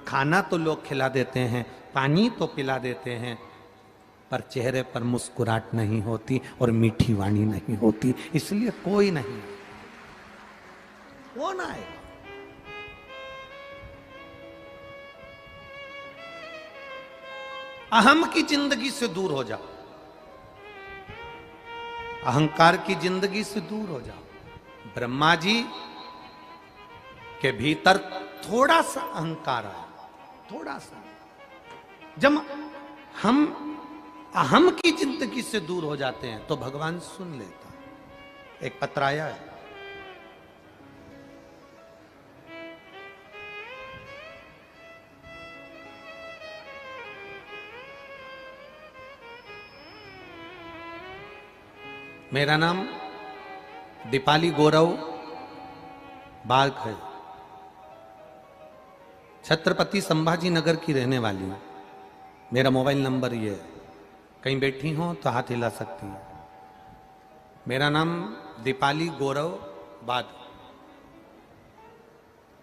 खाना तो लोग खिला देते हैं, पानी तो पिला देते हैं, पर चेहरे पर मुस्कुराहट नहीं होती और मीठी वाणी नहीं होती, इसलिए कोई नहीं, वो ना आए। अहम की जिंदगी से दूर हो जाओ, अहंकार की जिंदगी से दूर हो जाओ। ब्रह्मा जी के भीतर थोड़ा सा अहंकार आया, थोड़ा सा। जब हम अहम की जिंदगी से दूर हो जाते हैं तो भगवान सुन लेता। एक पत्र आया है, मेरा नाम दीपाली गौरव बाग है, छत्रपति संभाजी नगर की रहने वाली हूं। मेरा मोबाइल नंबर ये है, कहीं बैठी हो तो हाथ हिला सकती हैं। मेरा नाम दीपाली गौरव बाग,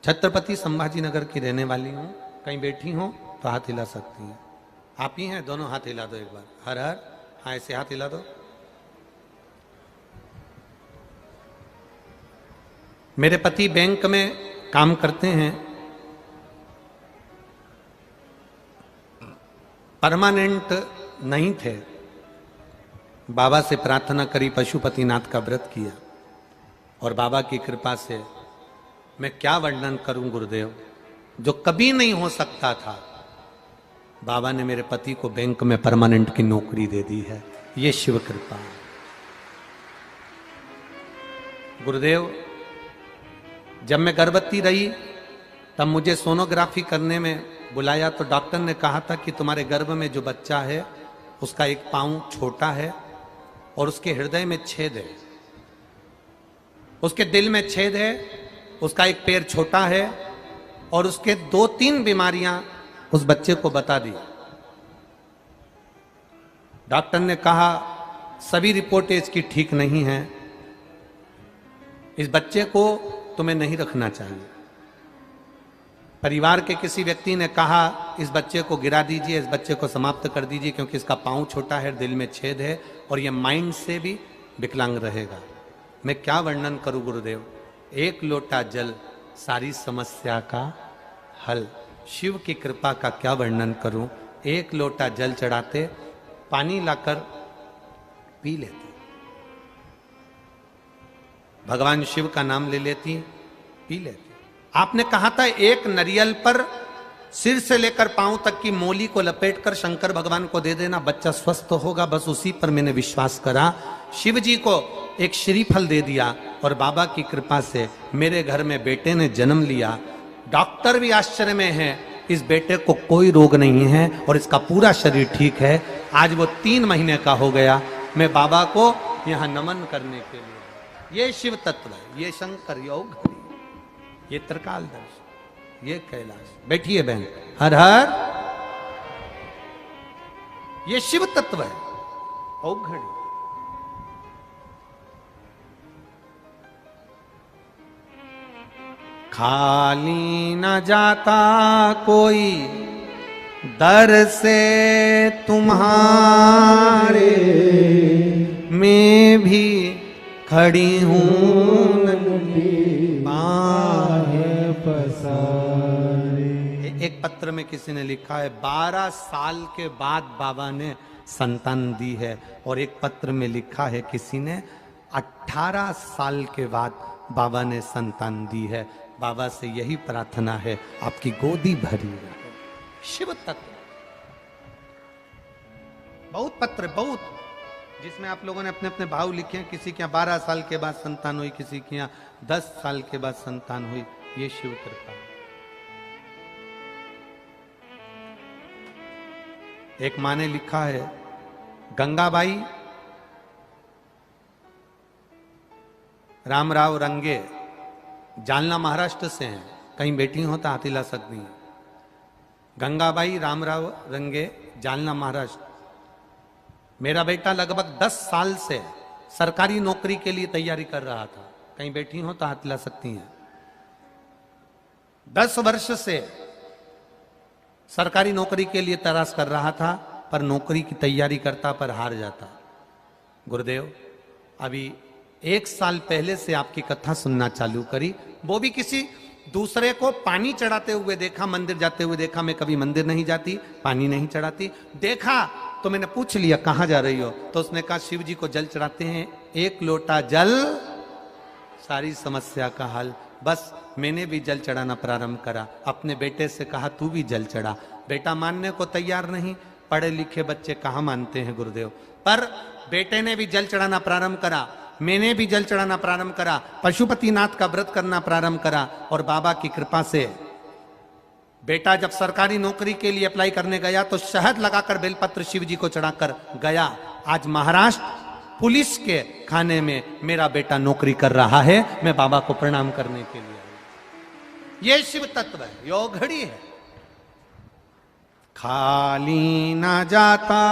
छत्रपति संभाजी नगर की रहने वाली हूं। कहीं बैठी हो तो हाथ हिला सकती हैं। आप ही हैं, दोनों हाथ हिला दो एक बार। हर हर, हाँ ऐसे हाथ हिला दो। मेरे पति बैंक में काम करते हैं, परमानेंट नहीं थे। बाबा से प्रार्थना करी, पशुपतिनाथ का व्रत किया और बाबा की कृपा से मैं क्या वर्णन करूं गुरुदेव, जो कभी नहीं हो सकता था, बाबा ने मेरे पति को बैंक में परमानेंट की नौकरी दे दी है। ये शिव कृपा है गुरुदेव। जब मैं गर्भवती रही तब मुझे सोनोग्राफी करने में बुलाया तो डॉक्टर ने कहा था कि तुम्हारे गर्भ में जो बच्चा है उसका एक पांव छोटा है और उसके हृदय में छेद है, उसके दिल में छेद है, उसका एक पैर छोटा है और उसके 2-3 बीमारियां उस बच्चे को बता दी। डॉक्टर ने कहा सभी रिपोर्टें इसकी ठीक नहीं हैं, इस बच्चे को तुम्हें नहीं रखना चाहिए। परिवार के किसी व्यक्ति ने कहा इस बच्चे को गिरा दीजिए, इस बच्चे को समाप्त कर दीजिए, क्योंकि इसका पांव छोटा है, दिल में छेद है और यह माइंड से भी विकलांग रहेगा। मैं क्या वर्णन करूं गुरुदेव, एक लोटा जल सारी समस्या का हल। शिव की कृपा का क्या वर्णन करूं। एक लोटा जल चढ़ाते, पानी लाकर पी लेते, भगवान शिव का नाम ले लेती, पी लेती। आपने कहा था एक नारियल पर सिर से लेकर पांव तक की मोली को लपेटकर शंकर भगवान को दे देना, बच्चा स्वस्थ होगा। बस उसी पर मैंने विश्वास करा। शिव जी को एक श्रीफल दे दिया और बाबा की कृपा से मेरे घर में बेटे ने जन्म लिया। डॉक्टर भी आश्चर्य में है, इस बेटे को कोई रोग नहीं है और इसका पूरा शरीर ठीक है। आज वो 3 महीने का हो गया। मैं बाबा को यहाँ नमन करने के लिए, ये शिव तत्व है, ये शंकर योग, ये त्रिकालदर्श, ये कैलाश। बैठिए बहन, हर हर, ये शिव तत्व है। औघड़ी खाली न जाता कोई दर से तुम्हारे, मैं भी खड़ी हूं एक पत्र में किसी ने लिखा है 12 साल के बाद बाबा ने संतान दी है, और एक पत्र में लिखा है किसी ने 18 साल के बाद बाबा ने संतान दी है। बाबा से यही प्रार्थना है, आपकी गोदी भरी रहे। शिव तत्व बहुत पत्र, बहुत, जिसमें आप लोगों ने अपने अपने भाव लिखे हैं। किसी के यहाँ 12 साल के बाद संतान हुई, किसी के यहाँ 10 साल के बाद संतान हुई। ये शिव कृपा। एक माँ ने लिखा है, गंगाबाई रामराव रंगे जालना महाराष्ट्र से हैं, कहीं बैठी हो तो हाथ हिला सकती हैं। गंगाबाई रामराव रंगे जालना महाराष्ट्र। मेरा बेटा लगभग 10 साल से सरकारी नौकरी के लिए तैयारी कर रहा था, कहीं बैठी हो तो हाथ हिला सकती हैं। 10 वर्ष से सरकारी नौकरी के लिए तलाश कर रहा था, पर नौकरी की तैयारी करता पर हार जाता। गुरुदेव अभी 1 साल पहले से आपकी कथा सुनना चालू करी, वो भी किसी दूसरे को पानी चढ़ाते हुए देखा, मंदिर जाते हुए देखा। मैं कभी मंदिर नहीं जाती, पानी नहीं चढ़ाती। देखा तो मैंने पूछ लिया कहां जा रही हो, तो उसने कहा शिव जी को जल चढ़ाते हैं, 1 लोटा जल सारी समस्या का हल। बस मैंने भी जल चढ़ाना प्रारंभ करा। अपने बेटे से कहा तू भी जल चढ़ा। बेटा मानने को तैयार नहीं। पढ़े लिखे बच्चे कहाँ मानते हैं गुरुदेव। पर बेटे ने भी जल चढ़ाना प्रारंभ करा, मैंने भी जल चढ़ाना प्रारंभ करा, पशुपतिनाथ का व्रत करना प्रारंभ करा। और बाबा की कृपा से बेटा जब सरकारी नौकरी के लिए अप्लाई करने गया तो शहद लगाकर बेलपत्र शिव जी को चढ़ाकर गया। आज महाराष्ट्र पुलिस के खाने में मेरा बेटा नौकरी कर रहा है। मैं बाबा को प्रणाम करने के लिए आया। ये शिव तत्व है, यो घड़ी है। खाली ना जाता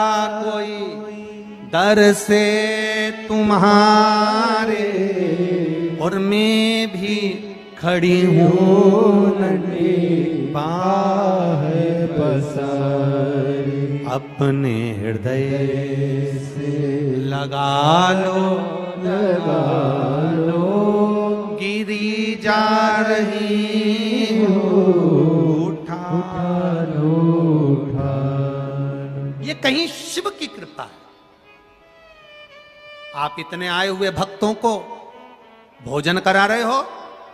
कोई दर से तुम्हारे, और मैं भी खड़ी हूँ है पसारी, अपने हृदय से लगा लो गिरी जा रही हूँ, उठा लो। ये कहीं शिव की कृपा है। आप इतने आए हुए भक्तों को भोजन करा रहे हो,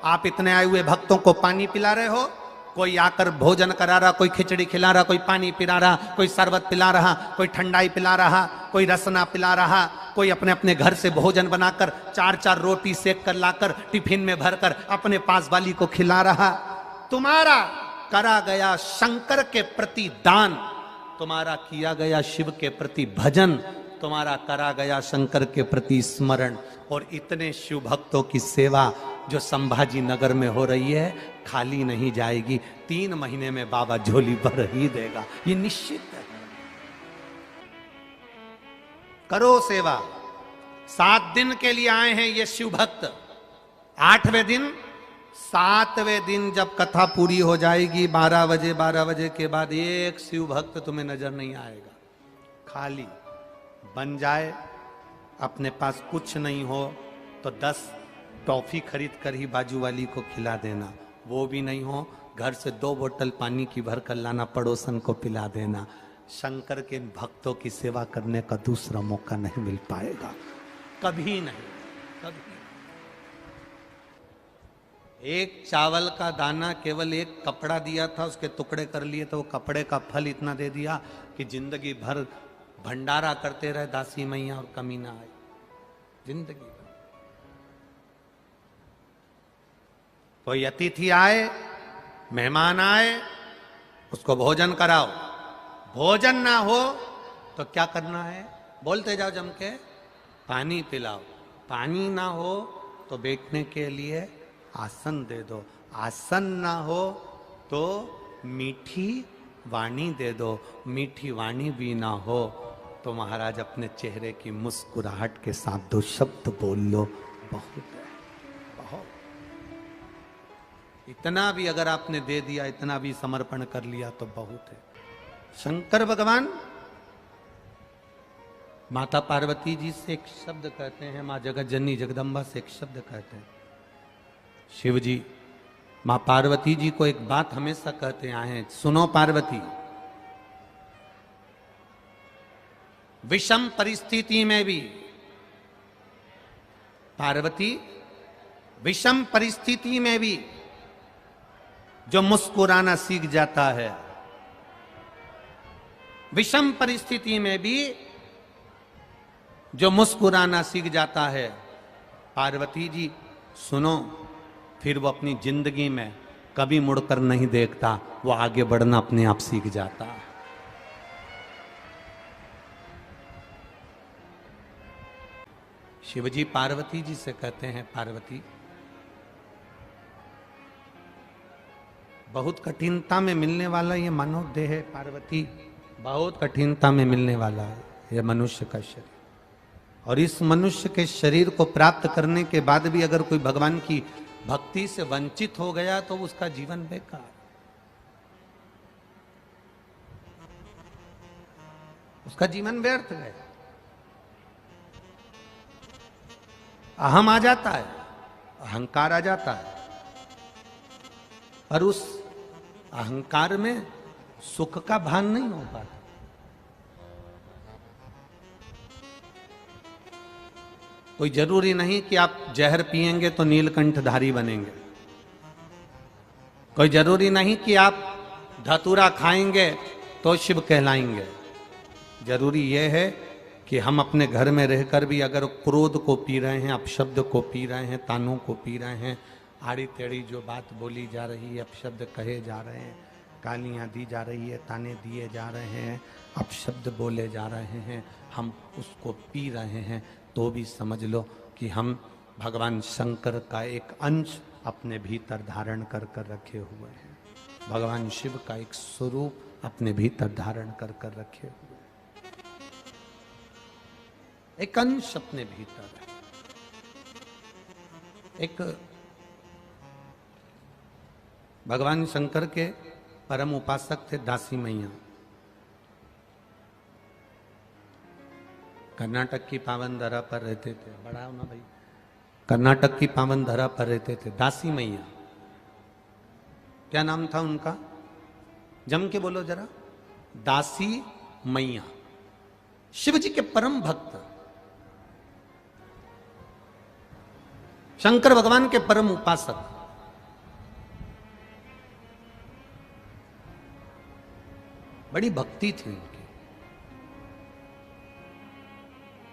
आप इतने आए हुए भक्तों को पानी पिला रहे हो। कोई आकर भोजन करा रहा, कोई खिचड़ी खिला रहा, कोई पानी पिला रहा, कोई शरबत पिला रहा, कोई ठंडाई पिला रहा, कोई रसना पिला रहा, कोई अपने अपने घर से भोजन बनाकर 4-4 रोटी सेक कर लाकर टिफिन में भरकर अपने पास वाली को खिला रहा। तुम्हारा करा गया शंकर के प्रति दान, तुम्हारा किया गया शिव के प्रति भजन, तुम्हारा करा गया शंकर के प्रति स्मरण, और इतने शिव भक्तों की सेवा जो संभाजी नगर में हो रही है खाली नहीं जाएगी। 3 महीने में बाबा झोली भर ही देगा, ये निश्चित है। करो सेवा। 7 दिन के लिए आए हैं ये शिव भक्त। 8वें दिन, 7वें दिन जब कथा पूरी हो जाएगी 12 बजे के बाद एक शिव भक्त तुम्हें नजर नहीं आएगा। खाली बन जाए, अपने पास कुछ नहीं हो तो 10 टॉफी खरीद कर ही बाजू वाली को खिला देना। वो भी नहीं हो, घर से 2 बोतल पानी की भर कर लाना, पड़ोसन को पिला देना। शंकर के भक्तों की सेवा करने का दूसरा मौका नहीं मिल पाएगा, कभी नहीं, कभी। एक चावल का दाना, केवल एक कपड़ा दिया था, उसके टुकड़े कर लिए तो वो कपड़े का फल इतना दे दिया कि जिंदगी भर भंडारा करते रहे दासी मैया और कमी ना आए जिंदगी भर। कोई अतिथि आए, मेहमान आए, उसको भोजन कराओ। भोजन ना हो तो क्या करना है, बोलते जाओ जम के, पानी पिलाओ। पानी ना हो तो बैठने के लिए आसन दे दो। आसन ना हो तो मीठी वाणी दे दो। मीठी वाणी भी ना हो तो महाराज अपने चेहरे की मुस्कुराहट के साथ 2 शब्द बोल लो, बहुत है, बहुत। इतना भी अगर आपने दे दिया, इतना भी समर्पण कर लिया तो बहुत है। शंकर भगवान माता पार्वती जी से एक शब्द कहते हैं, माँ जगत जननी जगदम्बा से एक शब्द कहते हैं। शिव जी माँ पार्वती जी को एक बात हमेशा कहते आए हैं, सुनो पार्वती, विषम परिस्थिति में भी, पार्वती विषम परिस्थिति में भी जो मुस्कुराना सीख जाता है, विषम परिस्थिति में भी जो मुस्कुराना सीख जाता है, पार्वती जी सुनो, फिर वो अपनी जिंदगी में कभी मुड़कर नहीं देखता, वो आगे बढ़ना अपने आप सीख जाता है। शिवजी पार्वती जी से कहते हैं, पार्वती बहुत कठिनता में मिलने वाला ये मानव देह है पार्वती, बहुत कठिनता में मिलने वाला है ये मनुष्य का शरीर। और इस मनुष्य के शरीर को प्राप्त करने के बाद भी अगर कोई भगवान की भक्ति से वंचित हो गया तो उसका जीवन बेकार, उसका जीवन व्यर्थ गया। अहम आ जाता है, अहंकार आ जाता है। पर उस अहंकार में सुख का भान नहीं हो पाता। कोई जरूरी नहीं कि आप जहर पिएंगे तो नीलकंठधारी बनेंगे। कोई जरूरी नहीं कि आप धतूरा खाएंगे तो शिव कहलाएंगे। जरूरी यह है कि हम अपने घर में रहकर भी अगर क्रोध को पी रहे हैं, अपशब्द को पी रहे हैं, तानों को पी रहे हैं, आड़ी टेढ़ी जो बात बोली जा रही है, अपशब्द कहे जा रहे हैं, गालियाँ दी जा रही है, ताने दिए जा रहे हैं, अपशब्द बोले जा रहे हैं, हम उसको पी रहे हैं, तो भी समझ लो कि हम भगवान शंकर का एक अंश अपने भीतर धारण कर कर रखे हुए हैं। भगवान शिव का एक स्वरूप अपने भीतर धारण कर कर रखे हुए, एक अंश अपने भीतर है। एक भगवान शंकर के परम उपासक थे दासी मैया। कर्नाटक की पावन धरा पर रहते थे। बड़ा हो ना भाई। कर्नाटक की पावन धरा पर रहते थे दासी मैया। क्या नाम था उनका? जम के बोलो जरा। दासी मैया। शिव जी के परम भक्त, शंकर भगवान के परम उपासक। बड़ी भक्ति थी उनकी।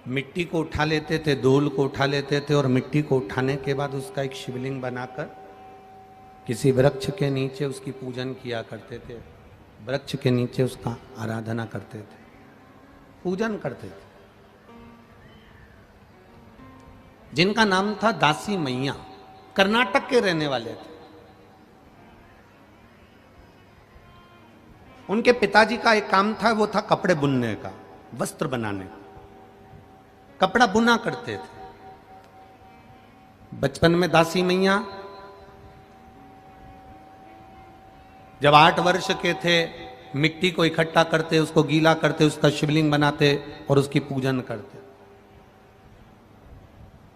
मिट्टी को उठा लेते थे, धूल को उठा लेते थे और मिट्टी को उठाने के बाद उसका एक शिवलिंग बनाकर किसी वृक्ष के नीचे उसकी पूजन किया करते थे। वृक्ष के नीचे उसका आराधना करते थे, पूजन करते थे। जिनका नाम था दासी मैया, कर्नाटक के रहने वाले थे। उनके पिताजी का एक काम था, वो था कपड़े बुनने का, वस्त्र बनाने का। कपड़ा बुना करते थे। बचपन में दासी मैया जब 8 वर्ष के थे, मिट्टी को इकट्ठा करते, उसको गीला करते, उसका शिवलिंग बनाते और उसकी पूजन करते।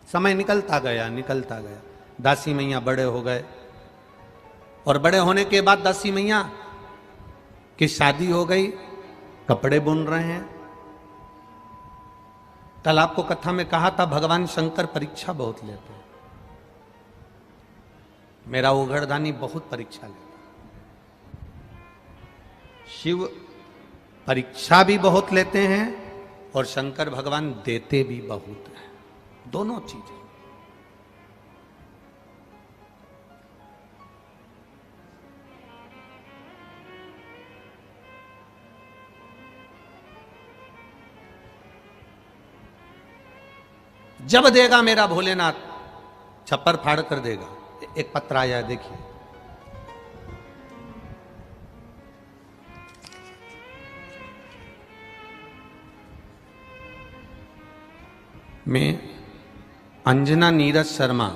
समय निकलता गया, निकलता गया। दासी मैया बड़े हो गए और बड़े होने के बाद दासी मैया की शादी हो गई, कपड़े बुन रहे हैं। कल आपको कथा में कहा था भगवान शंकर परीक्षा बहुत लेते हैं। मेरा ओघड़दानी बहुत परीक्षा लेता। शिव परीक्षा भी बहुत लेते हैं और शंकर भगवान देते भी बहुत हैं। दोनों चीजें। जब देगा मेरा भोलेनाथ, छप्पर फाड़ कर देगा। एक पत्र आया है, देखिए। मैं अंजना नीरज शर्मा,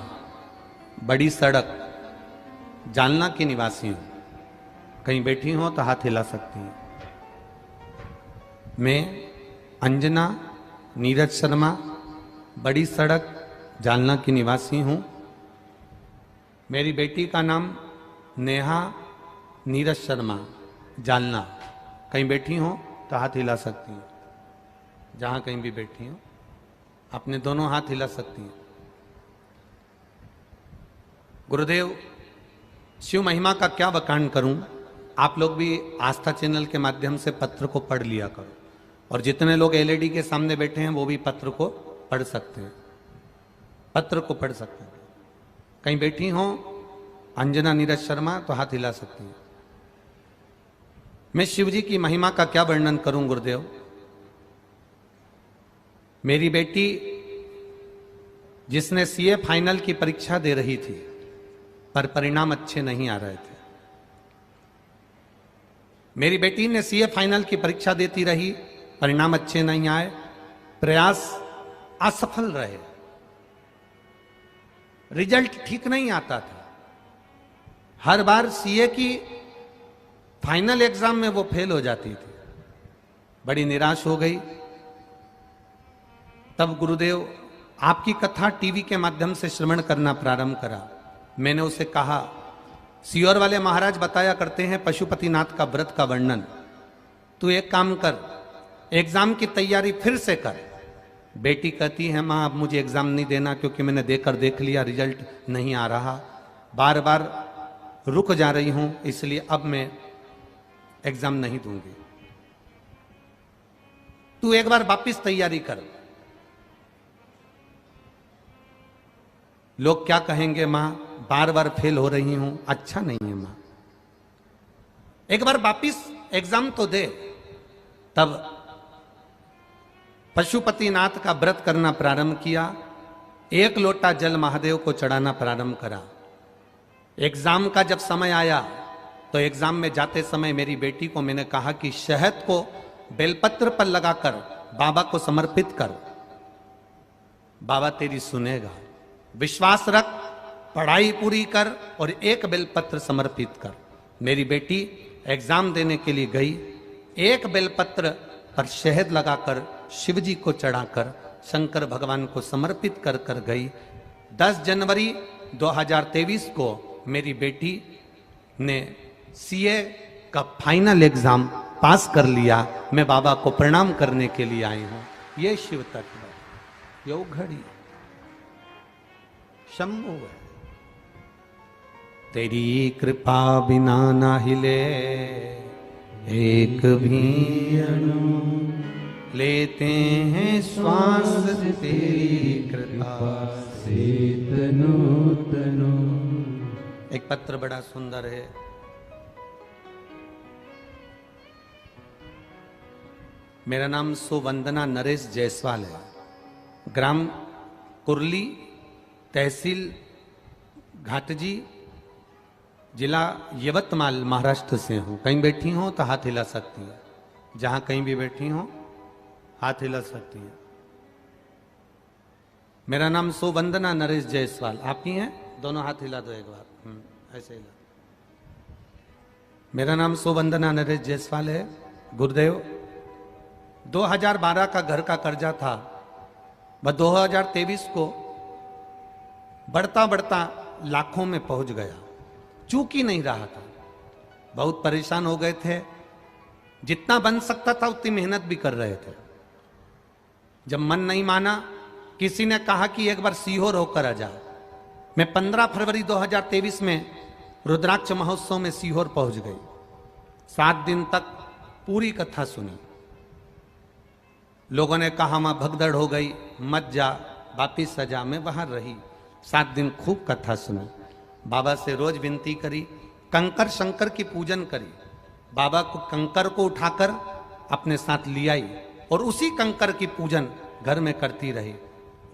बड़ी सड़क, जालना की निवासी हूं। कहीं बैठी हो तो हाथ हिला सकती हैं। मैं अंजना नीरज शर्मा, बड़ी सड़क, जालना की निवासी हूं। मेरी बेटी का नाम नेहा नीरज शर्मा, जालना। कहीं बैठी हो तो हाथ हिला सकती हैं। जहां कहीं भी बैठी हो अपने दोनों हाथ हिला सकती हैं। गुरुदेव, शिव महिमा का क्या बखान करूं। आप लोग भी आस्था चैनल के माध्यम से पत्र को पढ़ लिया करो, और जितने लोग एलईडी के सामने बैठे हैं वो भी पत्र को पढ़ सकते हैं, पत्र को पढ़ सकते हैं। कहीं बैठी हो अंजना नीरज शर्मा तो हाथ हिला सकती हैं। मैं शिव जी की महिमा का क्या वर्णन करूं गुरुदेव। मेरी बेटी जिसने सीए फाइनल की परीक्षा दे रही थी, पर परिणाम अच्छे नहीं आ रहे थे। मेरी बेटी ने सीए फाइनल की परीक्षा देती रही, परिणाम अच्छे नहीं आए, प्रयास असफल रहे, रिजल्ट ठीक नहीं आता था। हर बार सीए की फाइनल एग्जाम में वो फेल हो जाती थी। बड़ी निराश हो गई। तब गुरुदेव आपकी कथा टीवी के माध्यम से श्रवण करना प्रारंभ करा। मैंने उसे कहा सीहोर वाले महाराज बताया करते हैं पशुपतिनाथ का व्रत का वर्णन। तू एक काम कर, एग्जाम की तैयारी फिर से कर। बेटी कहती है माँ अब मुझे एग्जाम नहीं देना क्योंकि मैंने देकर देख लिया रिजल्ट नहीं आ रहा, बार बार रुक जा रही हूं, इसलिए अब मैं एग्जाम नहीं दूंगी। तू एक बार वापिस तैयारी कर। लोग क्या कहेंगे मां बार बार फेल हो रही हूं, अच्छा नहीं है मां, एक बार वापिस एग्जाम तो दे। तब पशुपतिनाथ का व्रत करना प्रारंभ किया, एक लोटा जल महादेव को चढ़ाना प्रारंभ करा। एग्जाम का जब समय आया तो एग्जाम में जाते समय मेरी बेटी को मैंने कहा कि शहद को बेलपत्र पर लगाकर बाबा को समर्पित कर, बाबा तेरी सुनेगा, विश्वास रख, पढ़ाई पूरी कर और एक बेलपत्र समर्पित कर। मेरी बेटी एग्जाम देने के लिए गई, एक बेलपत्र पर शहद लगाकर शिव जी को चढ़ाकर शंकर भगवान को समर्पित कर कर गई। 10 जनवरी 2023 को मेरी बेटी ने सीए का फाइनल एग्जाम पास कर लिया। मैं बाबा को प्रणाम करने के लिए आई हूं। ये शिव तत्व, यो घड़ी शंभु है। तेरी कृपा बिना ना हिले एक भी अणु, लेते हैं श्वास तेरी कृपा से तनु तनु। एक पत्र बड़ा सुंदर है। मेरा नाम सुवंदना नरेश जायसवाल है। ग्राम कुरली, तहसील घाटजी, जिला यवतमाल, महाराष्ट्र से हूं। कहीं बैठी हो तो हाथ हिला सकती है, जहां कहीं भी बैठी हो हाथ हिला सकती है। मेरा नाम सुवंदना नरेश जायसवाल। आप ही हैं? दोनों हाथ हिला दो एक बार, ऐसे हिला। मेरा नाम सुवंदना नरेश जायसवाल है। गुरुदेव 2012 का घर का कर्जा था, वह 2023 को बढ़ता बढ़ता लाखों में पहुंच गया, चूक ही नहीं रहा था। बहुत परेशान हो गए थे, जितना बन सकता था उतनी मेहनत भी कर रहे थे। जब मन नहीं माना, किसी ने कहा कि एक बार सीहोर होकर आ जा। मैं 15 फरवरी 2023 में रुद्राक्ष महोत्सव में सीहोर पहुंच गई। 7 दिन तक पूरी कथा सुनी। लोगों ने कहा मां भगदड़ हो गई, मत जा, वापिस सजा। मैं बाहर रही, 7 दिन खूब कथा सुनी। बाबा से रोज विनती करी, कंकर शंकर की पूजन करी। बाबा को कंकर को उठाकर अपने साथ ले आई और उसी कंकर की पूजन घर में करती रही।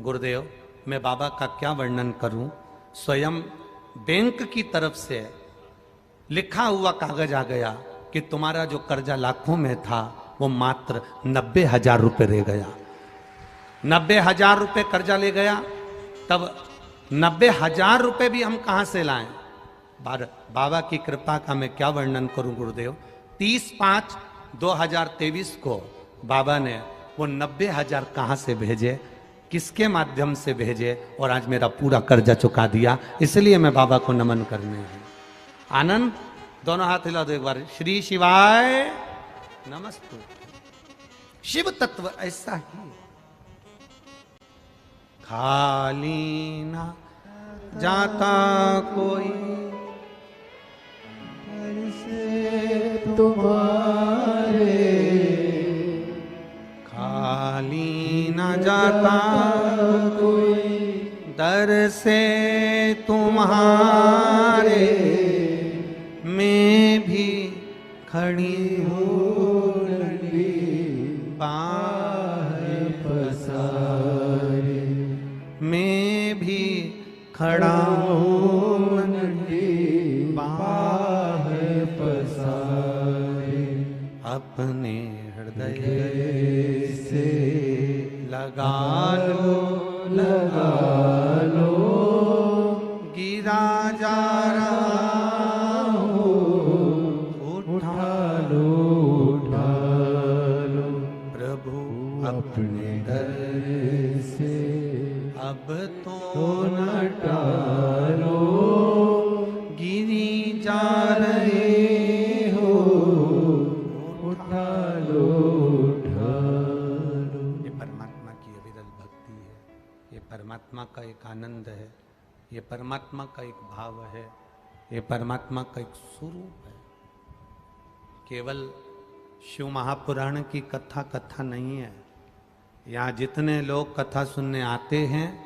गुरुदेव मैं बाबा का क्या वर्णन करूं। स्वयं बैंक की तरफ से लिखा हुआ कागज आ गया कि तुम्हारा जो कर्जा लाखों में था वो मात्र 90,000 रुपये रह गया। 90,000 रुपये कर्जा ले गया। तब 90,000 रुपये भी हम कहां से लाएं। बाबा की कृपा का मैं क्या वर्णन करूं गुरुदेव। 30/5/2023 को बाबा ने वो 90,000 कहां से भेजे, किसके माध्यम से भेजे, और आज मेरा पूरा कर्जा चुका दिया। इसलिए मैं बाबा को नमन करने हूं। आनंद, दोनों हाथ हिला दो एक बार। श्री शिवाय नमस्ते। शिव तत्व ऐसा ही, खाली ना जाता कोई से तुम्हारे, खाली ना जाता कोई दर से तुम्हारे, मैं भी खड़ी हूँ बाहें पसारे, मैं भी खड़ा हूँ बाहें पसारे। अपने हृदय से लगा लो, लगा लो, गिरा जा रहा हूँ, उठा लो, उठा लो। प्रभु अपने दर से अब तो न टालो, गिरी ये परमात्मा का एक आनंद है, ये परमात्मा का एक भाव है, ये परमात्मा का एक स्वरूप है। केवल शिव महापुराण की कथा नहीं है। यहाँ जितने लोग कथा सुनने आते हैं,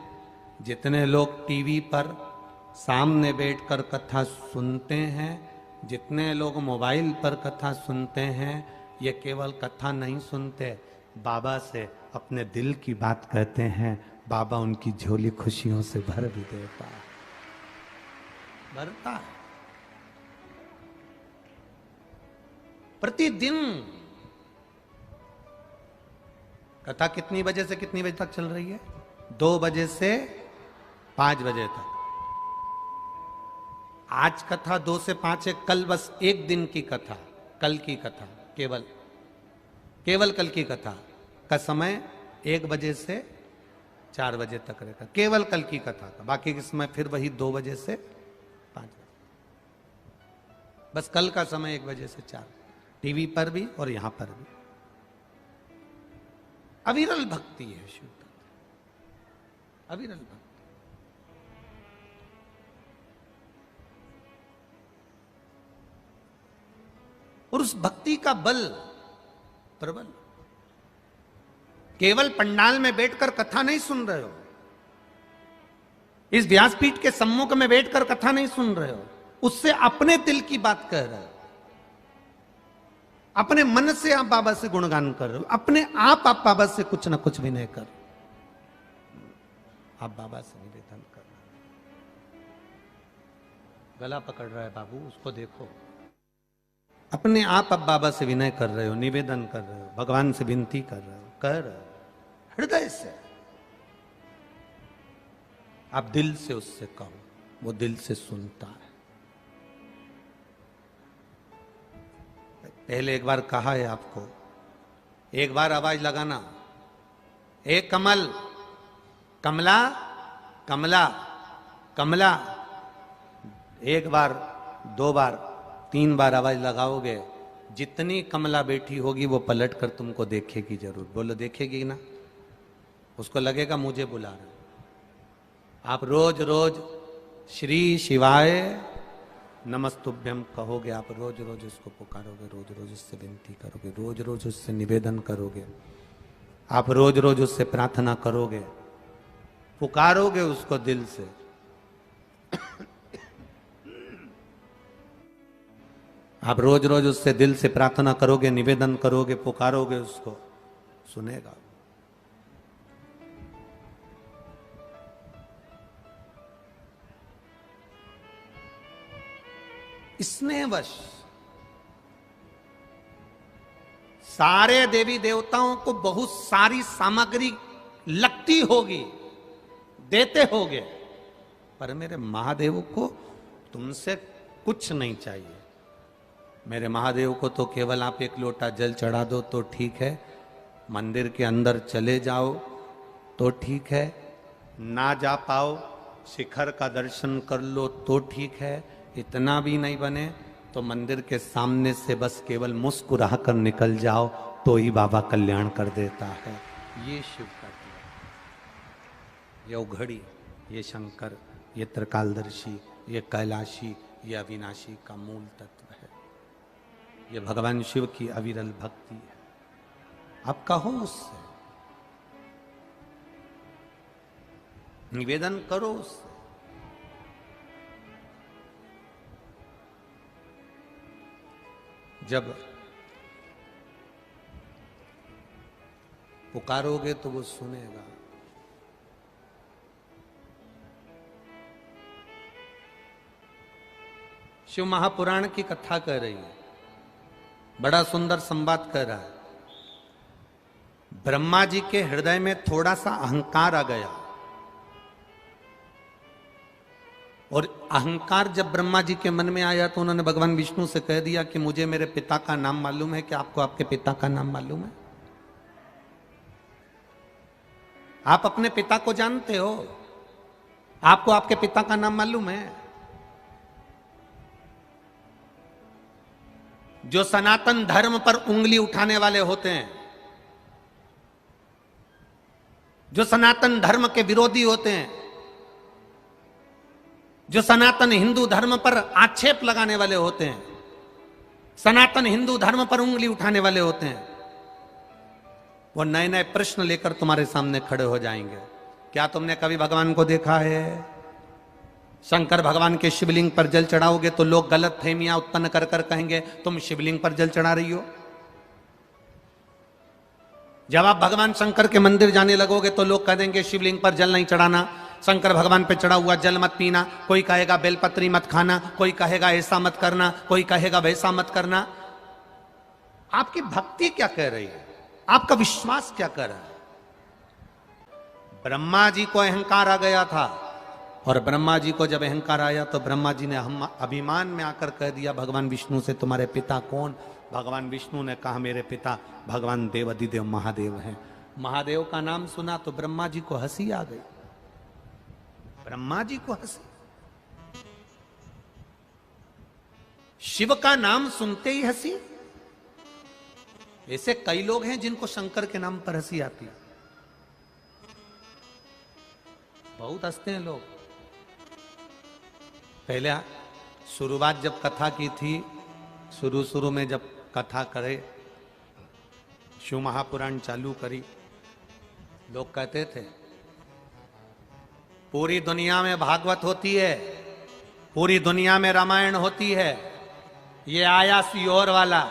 जितने लोग टीवी पर सामने बैठकर कथा सुनते हैं, जितने लोग मोबाइल पर कथा सुनते हैं, ये केवल कथा नहीं सुनते, बाबा से अपने दिल की बात कहते हैं। बाबा उनकी झोली खुशियों से भर भी देता है, भरता है। प्रतिदिन कथा कितनी बजे से कितनी बजे तक चल रही है? 2 बजे से 5 बजे तक। आज कथा 2 से 5 है, कल बस एक दिन की कथा, कल की कथा, केवल कल की कथा का समय 1 बजे से 4 बजे तक रहेगा, केवल कल की कथा का। बाकी के समय फिर वही 2 बजे से 5 बजे, बस कल का समय 1 बजे से 4, टीवी पर भी और यहां पर भी। अविरल भक्ति है शिव तत्व, अविरल भक्ति। और उस भक्ति का बल प्रबल। केवल पंडाल में बैठकर कथा नहीं सुन रहे हो, इस व्यासपीठ के सम्मुख में बैठकर कथा नहीं सुन रहे हो, उससे अपने दिल की बात कह रहे हो, अपने मन से आप बाबा से गुणगान कर रहे हो, अपने आप बाबा से कुछ ना कुछ विनय कर, आप बाबा से निवेदन कर रहे हो। गला पकड़ रहा है बाबू, उसको देखो, अपने आप बाबा से विनय कर रहे हो, निवेदन कर रहे हो, भगवान से विनती कर रहे हो, कह रहे हो हृदय से। आप दिल से उससे कहो, वो दिल से सुनता है। पहले एक बार कहा है आपको, एक बार आवाज लगाना, एक कमल, कमला, कमला, कमला। एक बार, 2 बार, 3 बार आवाज लगाओगे, जितनी कमला बैठी होगी वो पलट कर तुमको देखेगी जरूर। बोलो देखेगी ना? उसको लगेगा मुझे बुला रहा। आप रोज रोज श्री शिवाय नमस्तुभ्यम कहोगे, आप रोज रोज उसको पुकारोगे, रोज रोज उससे विनती करोगे, रोज रोज उससे निवेदन करोगे, आप रोज रोज उससे प्रार्थना करोगे, पुकारोगे उसको दिल से। आप रोज रोज उससे दिल से प्रार्थना करोगे, निवेदन करोगे, पुकारोगे उसको, सुनेगा। स्नेहवश सारे देवी देवताओं को बहुत सारी सामग्री लगती होगी, देते होगे, पर मेरे महादेव को तुमसे कुछ नहीं चाहिए। मेरे महादेव को तो केवल आप 1 लोटा जल चढ़ा दो तो ठीक है, मंदिर के अंदर चले जाओ तो ठीक है, ना जा पाओ शिखर का दर्शन कर लो तो ठीक है, इतना भी नहीं बने तो मंदिर के सामने से बस केवल मुस्कुरा कर निकल जाओ तो ही बाबा कल्याण कर देता है। ये शिव का दिया, ये उघड़ी, ये शंकर, ये त्रिकालदर्शी, ये कैलाशी, ये अविनाशी का मूल तत्व है। ये भगवान शिव की अविरल भक्ति है। आप कहो उससे, निवेदन करो उससे। जब पुकारोगे तो वो सुनेगा। शिव महापुराण की कथा कह रही है, बड़ा सुंदर संवाद कर रहा है। ब्रह्मा जी के हृदय में थोड़ा सा अहंकार आ गया, और अहंकार जब ब्रह्मा जी के मन में आया तो उन्होंने भगवान विष्णु से कह दिया कि मुझे मेरे पिता का नाम मालूम है। क्या आपको आपके पिता का नाम मालूम है? आप अपने पिता को जानते हो? आपको आपके पिता का नाम मालूम है? जो सनातन धर्म पर उंगली उठाने वाले होते हैं, जो सनातन धर्म के विरोधी होते हैं, जो सनातन हिंदू धर्म पर आक्षेप लगाने वाले होते हैं, सनातन हिंदू धर्म पर उंगली उठाने वाले होते हैं, वो नए नए प्रश्न लेकर तुम्हारे सामने खड़े हो जाएंगे। क्या तुमने कभी भगवान को देखा है? शंकर भगवान के शिवलिंग पर जल चढ़ाओगे तो लोग गलत फहमियां उत्पन्न कर कर कहेंगे तुम शिवलिंग पर जल चढ़ा रही हो। जब आप भगवान शंकर के मंदिर जाने लगोगे तो लोग कह देंगे शिवलिंग पर जल नहीं चढ़ाना, शंकर भगवान पे चढ़ा हुआ जल मत पीना, कोई कहेगा बेलपत्री मत खाना, कोई कहेगा ऐसा मत करना, कोई कहेगा वैसा मत करना। आपकी भक्ति क्या कह रही है? आपका विश्वास क्या कर रहा है? ब्रह्मा जी को अहंकार आ गया था, और ब्रह्मा जी को जब अहंकार आया तो ब्रह्मा जी ने हम अभिमान में आकर कह दिया भगवान विष्णु से तुम्हारे पिता कौन? भगवान विष्णु ने कहा मेरे पिता भगवान देवाधिदेव महादेव हैं। महादेव का नाम सुना तो ब्रह्मा जी को हंसी आ गई। ब्रह्मा जी को हंसी। शिव का नाम सुनते ही हंसी। ऐसे कई लोग हैं जिनको शंकर के नाम पर हंसी आती है। बहुत हंसते हैं लोग। पहले शुरुआत जब कथा की थी, शुरू में जब कथा करे, शिव महापुराण चालू करी, लोग कहते थे पूरी दुनिया में भागवत होती है, पूरी दुनिया में रामायण होती है, ये आया सियोर वाला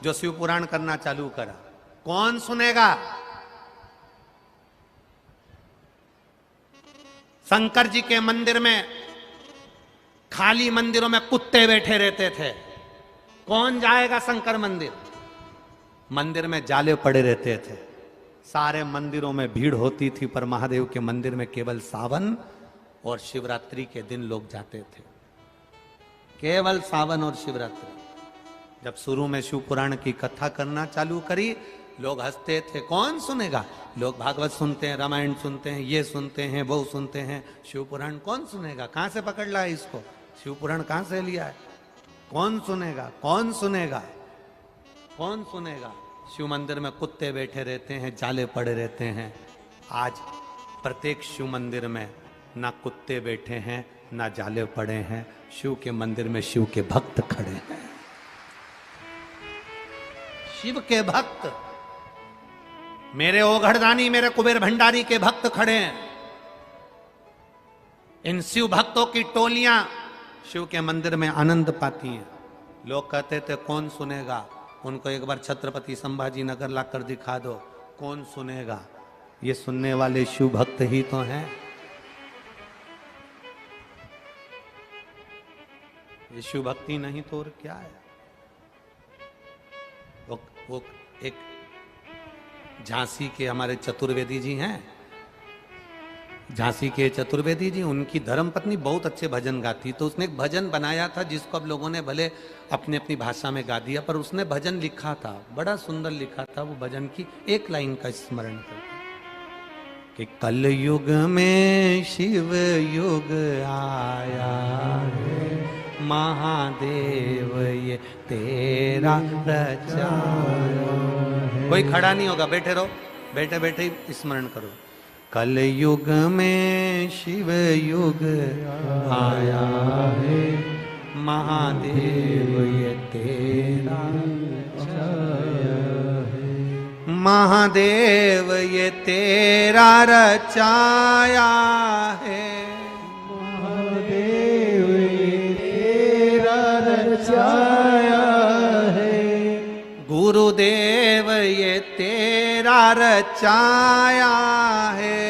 जो शिव पुराण करना चालू करा, कौन सुनेगा? शंकर जी के मंदिर में खाली मंदिरों में कुत्ते बैठे रहते थे, कौन जाएगा शंकर मंदिर? मंदिर में जाले पड़े रहते थे, सारे मंदिरों में भीड़ होती थी, पर महादेव के मंदिर में केवल सावन और शिवरात्रि के दिन लोग जाते थे। केवल सावन और शिवरात्रि। जब शुरू में शिव पुराण की कथा करना चालू करी, लोग हंसते थे, कौन सुनेगा? लोग भागवत सुनते हैं, रामायण सुनते हैं, ये सुनते हैं, वो सुनते हैं, शिव पुराण कौन सुनेगा? कहां से पकड़ लाया इसको? शिव पुराण कहां से लिया है? कौन सुनेगा? कौन सुनेगा? कौन सुनेगा? शिव मंदिर में कुत्ते बैठे रहते हैं, जाले पड़े रहते हैं। आज प्रत्येक शिव मंदिर में ना कुत्ते बैठे हैं, ना जाले पड़े हैं, शिव के मंदिर में शिव के भक्त खड़े हैं। शिव के भक्त, मेरे ओघड़दानी, मेरे कुबेर भंडारी के भक्त खड़े हैं। इन शिव भक्तों की टोलियां शिव के मंदिर में आनंद पाती हैं। लोग कहते थे कौन सुनेगा? उनको एक बार छत्रपति संभाजी नगर लाकर दिखा दो, कौन सुनेगा? ये सुनने वाले शिव भक्त ही तो हैं। ये शिव भक्ति नहीं तो और क्या है? वो एक झांसी के हमारे चतुर्वेदी जी हैं, झांसी के चतुर्वेदी जी, उनकी धर्मपत्नी बहुत अच्छे भजन गाती, तो उसने एक भजन बनाया था जिसको अब लोगों ने भले अपनी अपनी भाषा में गा दिया, पर उसने भजन लिखा था, बड़ा सुंदर लिखा था। वो भजन की एक लाइन का स्मरण करते कि कल युग में शिव युग आया है, महादेव ये तेरा रचाया। कोई खड़ा नहीं होगा, बैठे रहो, बैठे बैठे ही स्मरण करो। कल युग में शिव युग आया है, महादेव ये तेरा रचाया है, महादेव ये तेरा रचाया है, महादेव ये तेरा रचाया है, गुरुदेव ये तेरा रचाया है,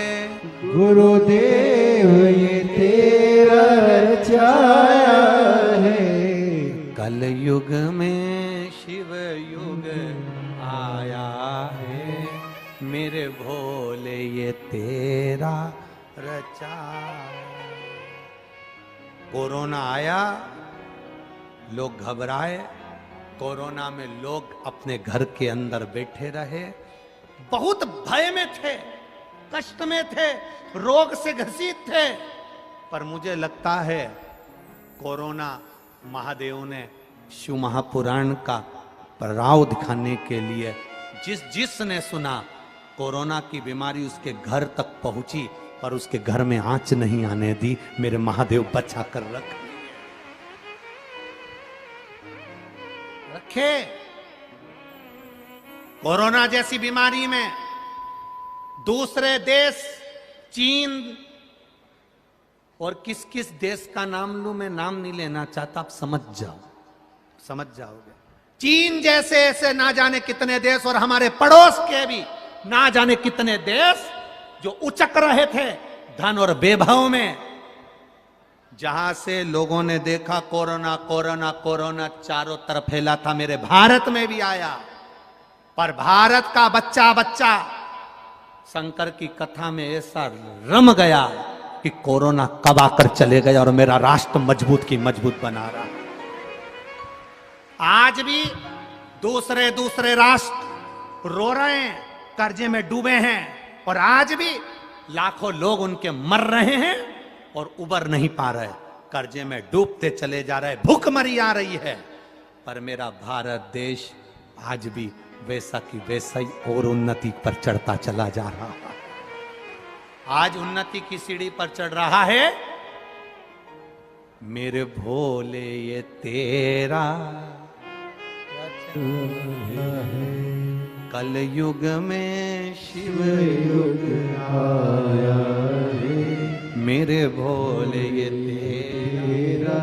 गुरुदेव ये तेरा रचाया है, कल युग में शिव युग आया है, मेरे भोले ये तेरा रचाया। कोरोना आया, लोग घबराए, कोरोना में लोग अपने घर के अंदर बैठे रहे, बहुत भय में थे, कष्ट में थे, रोग से ग्रसित थे। पर मुझे लगता है कोरोना महादेव ने शिव महापुराण का प्रभाव दिखाने के लिए जिसने सुना कोरोना की बीमारी उसके घर तक पहुंची, पर उसके घर में आंच नहीं आने दी। मेरे महादेव बचा कर रखे। कोरोना जैसी बीमारी में दूसरे देश, चीन और किस किस देश का नाम लूं, मैं नाम नहीं लेना चाहता, आप समझ जाओगे। चीन जैसे ऐसे ना जाने कितने देश और हमारे पड़ोस के भी ना जाने कितने देश जो उचक रहे थे धन और वैभव में, जहां से लोगों ने देखा कोरोना कोरोना कोरोना चारों तरफ फैला था, मेरे भारत में भी आया। पर भारत का बच्चा बच्चा शंकर की कथा में ऐसा रम गया कि कोरोना कब आकर चले गया और मेरा राष्ट्र मजबूत की मजबूत बना रहा। आज भी दूसरे राष्ट्र रो रहे हैं, कर्जे में डूबे हैं, और आज भी लाखों लोग उनके मर रहे हैं और उबर नहीं पा रहे, कर्जे में डूबते चले जा रहे, भूखमरी आ रही है। पर मेरा भारत देश आज भी वैसा की वैसा ही और उन्नति पर चढ़ता चला जा रहा है। आज उन्नति की सीढ़ी पर चढ़ रहा है। मेरे भोले ये तेरा कल युग में शिव युग आया है, मेरे भोले ये तेरा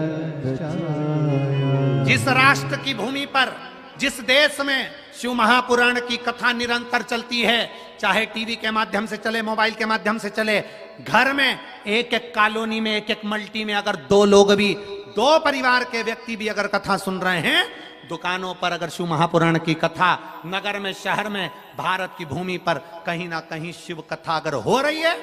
छाया। जिस राष्ट्र की भूमि पर, जिस देश में शिव महापुराण की कथा निरंतर चलती है, चाहे टीवी के माध्यम से चले, मोबाइल के माध्यम से चले, घर में एक एक कॉलोनी में, एक एक मल्टी में अगर दो लोग भी, दो परिवार के व्यक्ति भी अगर कथा सुन रहे हैं, दुकानों पर अगर शिव महापुराण की कथा, नगर में, शहर में, भारत की भूमि पर कहीं ना कहीं शिव कथा अगर हो रही है,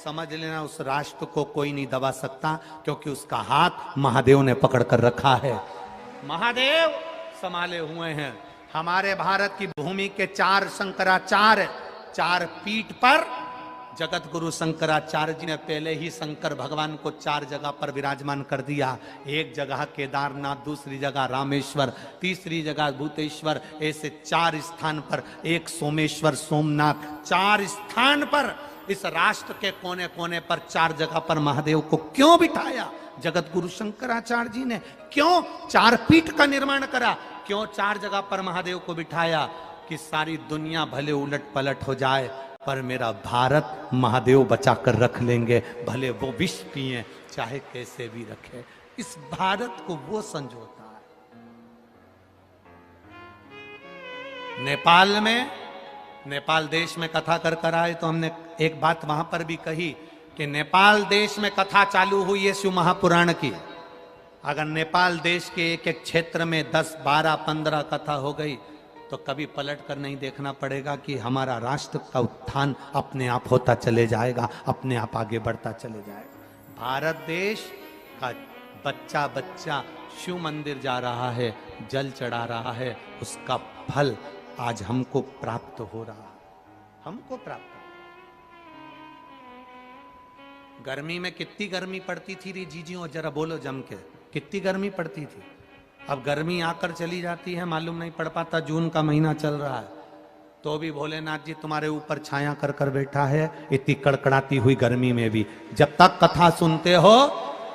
समझ लेना उस राष्ट्र को कोई नहीं दबा सकता, क्योंकि उसका हाथ महादेव ने पकड़ कर रखा है। महादेव संभाले हुए हैं। हमारे भारत की भूमि के चार शंकराचार्य, चार पीठ पर जगत गुरु शंकराचार्य जी ने पहले ही शंकर भगवान को चार जगह पर विराजमान कर दिया। एक जगह केदारनाथ, दूसरी जगह रामेश्वर, तीसरी जगह भूतेश्वर, ऐसे चार स्थान पर, एक सोमेश्वर सोमनाथ, चार स्थान पर इस राष्ट्र के कोने कोने पर चार जगह पर महादेव को क्यों बिठाया? जगत गुरु शंकराचार्य जी ने क्यों चार पीठ का निर्माण करा? क्यों चार जगह पर महादेव को बिठाया? कि सारी दुनिया भले उलट पलट हो जाए, पर मेरा भारत महादेव बचा कर रख लेंगे, भले वो विष पिए, चाहे कैसे भी रखे। इस भारत को वो संजोता है। नेपाल में, नेपाल देश में कथा कर आए तो हमने एक बात वहां पर भी कही कि नेपाल देश में कथा चालू हुई है शिव महापुराण की। अगर नेपाल देश के एक एक क्षेत्र में 10, 12, 15 कथा हो गई तो कभी पलट कर नहीं देखना पड़ेगा कि हमारा राष्ट्र का उत्थान अपने आप होता चले जाएगा, अपने आप आगे बढ़ता चले जाएगा। भारत देश का बच्चा बच्चा शिव मंदिर जा रहा है, जल चढ़ा रहा है, उसका फल आज हमको प्राप्त हो रहा है, हमको प्राप्त। गर्मी में कितनी गर्मी पड़ती थी रे जीजियों, जरा बोलो जम के, कितनी गर्मी पड़ती थी। अब गर्मी आकर चली जाती है, मालूम नहीं पड़ पाता। जून का महीना चल रहा है तो भी भोलेनाथ जी तुम्हारे ऊपर छाया कर कर बैठा है, इतनी कड़कड़ाती हुई गर्मी में भी। जब तक कथा सुनते हो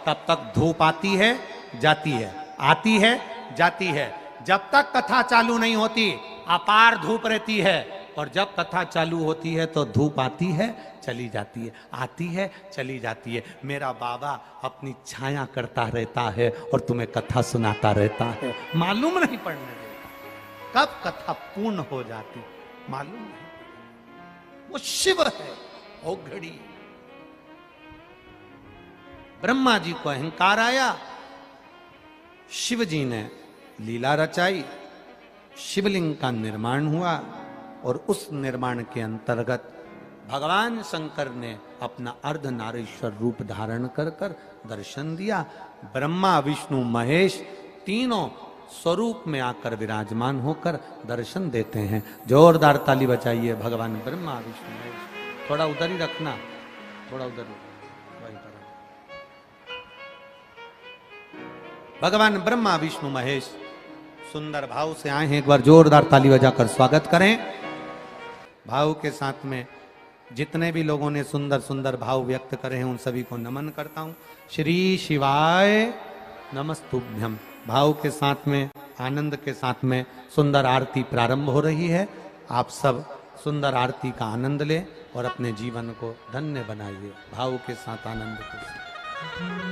तब तक धूप आती है जाती है, आती है जाती है। जब तक कथा चालू नहीं होती अपार धूप रहती है, और जब कथा चालू होती है तो धूप आती है चली जाती है, आती है चली जाती है। मेरा बाबा अपनी छाया करता रहता है और तुम्हें कथा सुनाता रहता है, मालूम नहीं पड़ने देता कब कथा पूर्ण हो जाती, मालूम नहीं। वो शिव है ओ घड़ी। ब्रह्मा जी को अहंकार आया, शिव जी ने लीला रचाई, शिवलिंग का निर्माण हुआ, और उस निर्माण के अंतर्गत भगवान शंकर ने अपना अर्धनारीश्वर रूप धारण कर कर दर्शन दिया। ब्रह्मा विष्णु महेश तीनों स्वरूप में आकर विराजमान होकर दर्शन देते हैं। जोरदार ताली बजाइए भगवान ब्रह्मा विष्णु महेश। थोड़ा उधर ही रखना, थोड़ा उधर वहीं पर। भगवान ब्रह्मा विष्णु महेश सुंदर भाव से आए हैं, एक बार जोरदार ताली बजाकर स्वागत करें। भाव के साथ में जितने भी लोगों ने सुंदर सुंदर भाव व्यक्त करे हैं उन सभी को नमन करता हूं। श्री शिवाय नमस्तुभ्यम। भाव के साथ में, आनंद के साथ में सुंदर आरती प्रारंभ हो रही है। आप सब सुंदर आरती का आनंद लें और अपने जीवन को धन्य बनाइए। भाव के साथ, आनंद के साथ।